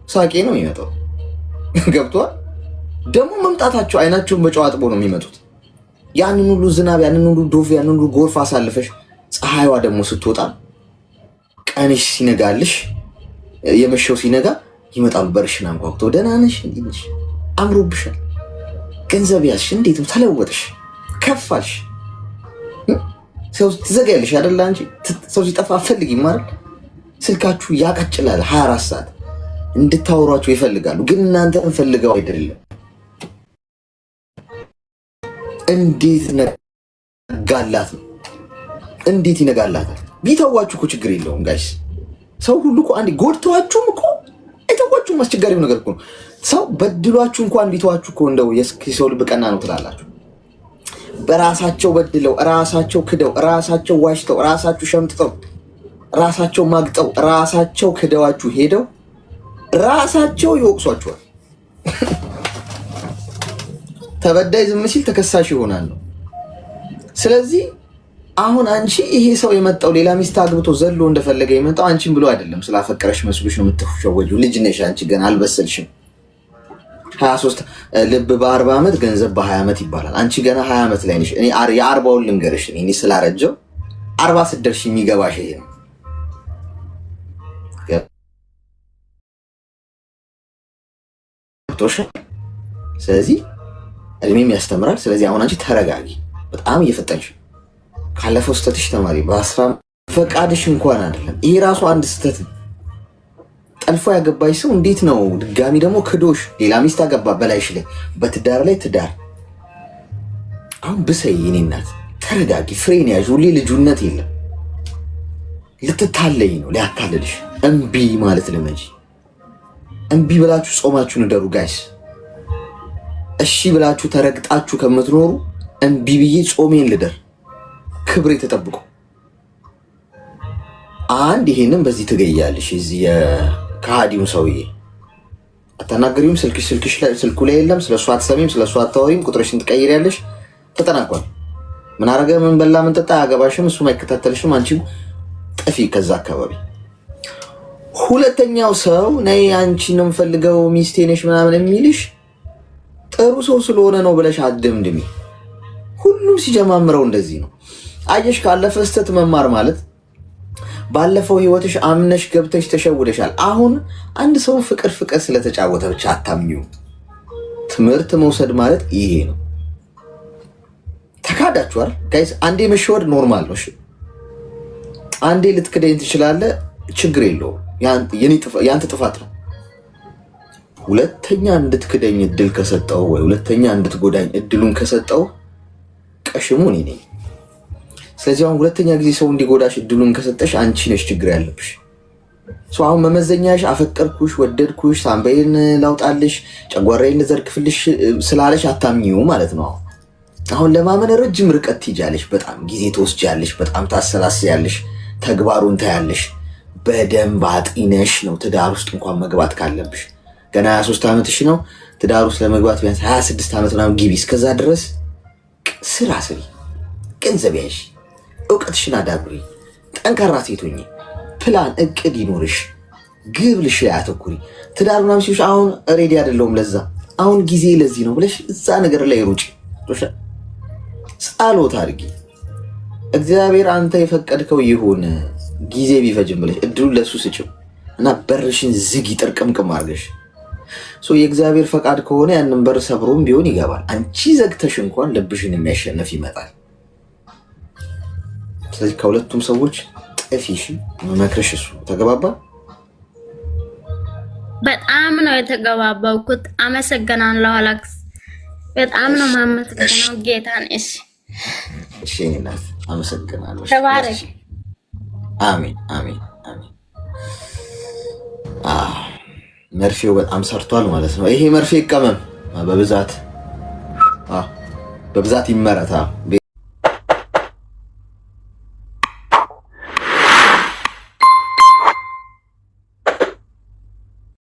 ሳቄ ነው የሚመጣው። ገብቷል? ደግሞ መምጣታቸው አይናቸውን በጨው አጥቦ ነው የሚመጡት። ያንን ሁሉ ዝናብ፣ ያንን ሁሉ ዶፍ፣ ያንን ሁሉ ጎርፍ አሳልፈሽ ፀሐይዋ ደግሞ ስትወጣ ቀንሽ ሲነጋልሽ፣ የመሸው ሲነጋ ይመጣሉ። በርሽን አንኳኩተው ደህና ነሽ? እንዴት ነሽ? አምሮብሻል፣ ገንዘብ ያዝሽ፣ እንዴት ተለወጥሽ፣ ከፋልሽ። ሰው ትዘጋያለሽ አይደል? አንቺ ሰው ሲጠፋ አትፈልጊም አይደል? ስልካችሁ ያቀጭላል 24 ሰዓት እንድታወሯቸው ይፈልጋሉ። ግን እናንተን ፈልገው አይደለም። እንዴት ነጋላት ነው? እንዴት ይነጋላታል? ቢተዋችሁ እኮ ችግር የለውም ጋይስ። ሰው ሁሉ እኮ አንዴ ጎድተዋችሁም እኮ አይተዋችሁም። አስቸጋሪው ነገር እኮ ነው። ሰው በድሏችሁ እንኳን ቢተዋችሁ እኮ እንደው የሰው ልብ ቀና ነው ትላላችሁ። በራሳቸው በድለው፣ ራሳቸው ክደው፣ ራሳቸው ዋሽተው፣ ራሳቸው ሸምጥተው፣ ራሳቸው ማግጠው፣ ራሳቸው ክደዋችሁ ሄደው ራሳቸው ይወቅሷችኋል። ተበዳይ ዝም ሲል ተከሳሽ ይሆናል ነው። ስለዚህ አሁን አንቺ ይሄ ሰው የመጣው ሌላ ሚስት አግብቶ ዘሎ እንደፈለገ የመጣው አንቺን ብሎ አይደለም። ስላፈቀረሽ መስሎሽ ነው የምትሸወጂው። ልጅ ነሽ አንቺ፣ ገና አልበሰልሽም። 23 ልብ በ40 ዓመት ገንዘብ በ20 ዓመት ይባላል። አንቺ ገና 20 ዓመት ላይ ነሽ። እኔ የ40ውን ልንገርሽ፣ እኔ ስላረጀው 40 ስትደርሺ የሚገባሽ ይሄ ነው። ገብቶሻል? ስለዚህ እድሜም ያስተምራል። ስለዚህ አሁን አንቺ ተረጋጊ። በጣም እየፈጠንሽ ካለፈው ስህተትሽ ተማሪ። ፈቃድሽ እንኳን አይደለም ይሄ ራሱ አንድ ስህተት። ጠልፎ ያገባሽ ሰው እንዴት ነው ድጋሚ ደግሞ ክዶሽ ሌላ ሚስት አገባ በላይሽ ላይ በትዳር ላይ ትዳር። አሁን ብሰይ የኔ እናት ተረጋጊ፣ ፍሬን ያዥ። ሁሌ ልጁነት የለም። ልትታለይ ነው ሊያታልልሽ። እምቢ ማለት ልመጂ። እምቢ ብላችሁ ጾማችሁን እደሩ ጋይስ። እሺ ብላችሁ ተረግጣችሁ ከምትኖሩ እምቢ ብዬ ጾሜን ልደር፣ ክብሬ ተጠብቆ። አንድ ይሄንን በዚህ ትገያለሽ። እዚህ የከሃዲውን ሰውዬ አታናገሪውም። ስልኩ ላይ የለም። ስለሱ አትሰሚም፣ ስለሱ አታወሪም። ቁጥርሽን ትቀይሪያለሽ። ተጠናቋል። ምን አረገ፣ ምን በላ፣ ምን ጠጣ አያገባሽም። እሱም አይከታተልሽም። አንቺም ጥፊ ከዛ አካባቢ። ሁለተኛው ሰው ነይ አንቺ ነው የምፈልገው ሚስቴ ነሽ ምናምን የሚልሽ ጥሩ ሰው ስለሆነ ነው ብለሽ አትደምድሚ። ሁሉም ሲጀማምረው እንደዚህ ነው። አየሽ፣ ካለፈ ስህተት መማር ማለት ባለፈው ህይወትሽ አምነሽ ገብተሽ ተሸውደሻል። አሁን አንድ ሰው ፍቅር ስለተጫወተ ብቻ አታምኚው። ትምህርት መውሰድ ማለት ይሄ ነው። ተካዳችኋል ጋይስ። አንዴ መሸወድ ኖርማል ነው። አንዴ ልትክደኝ ትችላለህ፣ ችግር የለውም። ያንተ ጥፋት ነው። ሁለተኛ እንድትክደኝ እድል ከሰጠው ወይ ሁለተኛ እንድትጎዳኝ እድሉን ከሰጠው ቀሽሙ እኔ ነኝ። ስለዚህ አሁን ሁለተኛ ጊዜ ሰው እንዲጎዳሽ እድሉን ከሰጠሽ አንቺ ነሽ ችግር ያለብሽ። አሁን መመዘኛሽ አፈቀርኩሽ፣ ወደድኩሽ፣ ሳምባዬን ላውጣልሽ፣ ጨጓራዬን ልዘርግፍልሽ ስላለሽ አታምኚው ማለት ነው። አሁን ለማመን ረጅም ርቀት ትይጃለሽ፣ በጣም ጊዜ ትወስጃለሽ፣ በጣም ታሰላስያለሽ፣ ተግባሩን ታያለሽ። በደንብ አጢነሽ ነው ትዳር ውስጥ እንኳን መግባት ካለብሽ። ገና 23 ዓመትሽ ነው። ትዳር ውስጥ ለመግባት ቢያንስ 26 ዓመት ምናምን ግቢ። እስከዛ ድረስ ስራ ስሪ፣ ገንዘብ ያዥ፣ እውቀትሽን አዳብሪ፣ ጠንካራ ሴት ሁኚ፣ ፕላን እቅድ ይኖርሽ፣ ግብልሽ ላይ አተኩሪ። ትዳር ምናምን ሲሆንሽ አሁን ሬዲ አይደለሁም ለዛ አሁን ጊዜ ለዚህ ነው ብለሽ እዛ ነገር ላይ ሩጪ። ጸሎት አድርጊ። እግዚአብሔር አንተ የፈቀድከው ይሁን ጊዜ ቢፈጅም ብለሽ እድሉን ለሱ ስጭው እና በርሽን ዝጊ ጥርቅምቅም አድርገሽ። የእግዚአብሔር ፈቃድ ከሆነ ያንን በር ሰብሮም ቢሆን ይገባል። አንቺ ዘግተሽ እንኳን ልብሽን የሚያሸንፍ ይመጣል። ስለዚህ ከሁለቱም ሰዎች ጥፊሽ መክረሽ እሱ ተገባባ። በጣም ነው የተገባባውኩት። አመሰግናለሁ አላክስ። በጣም ነው ማመሰግነው ጌታን። እሺ እናት አመሰግናለሁ። ተባረክ። አሜን አሜን አሜን። መርፌው በጣም ሰርቷል ማለት ነው። ይሄ መርፌ ይቀመም፣ በብዛት ይመረታ።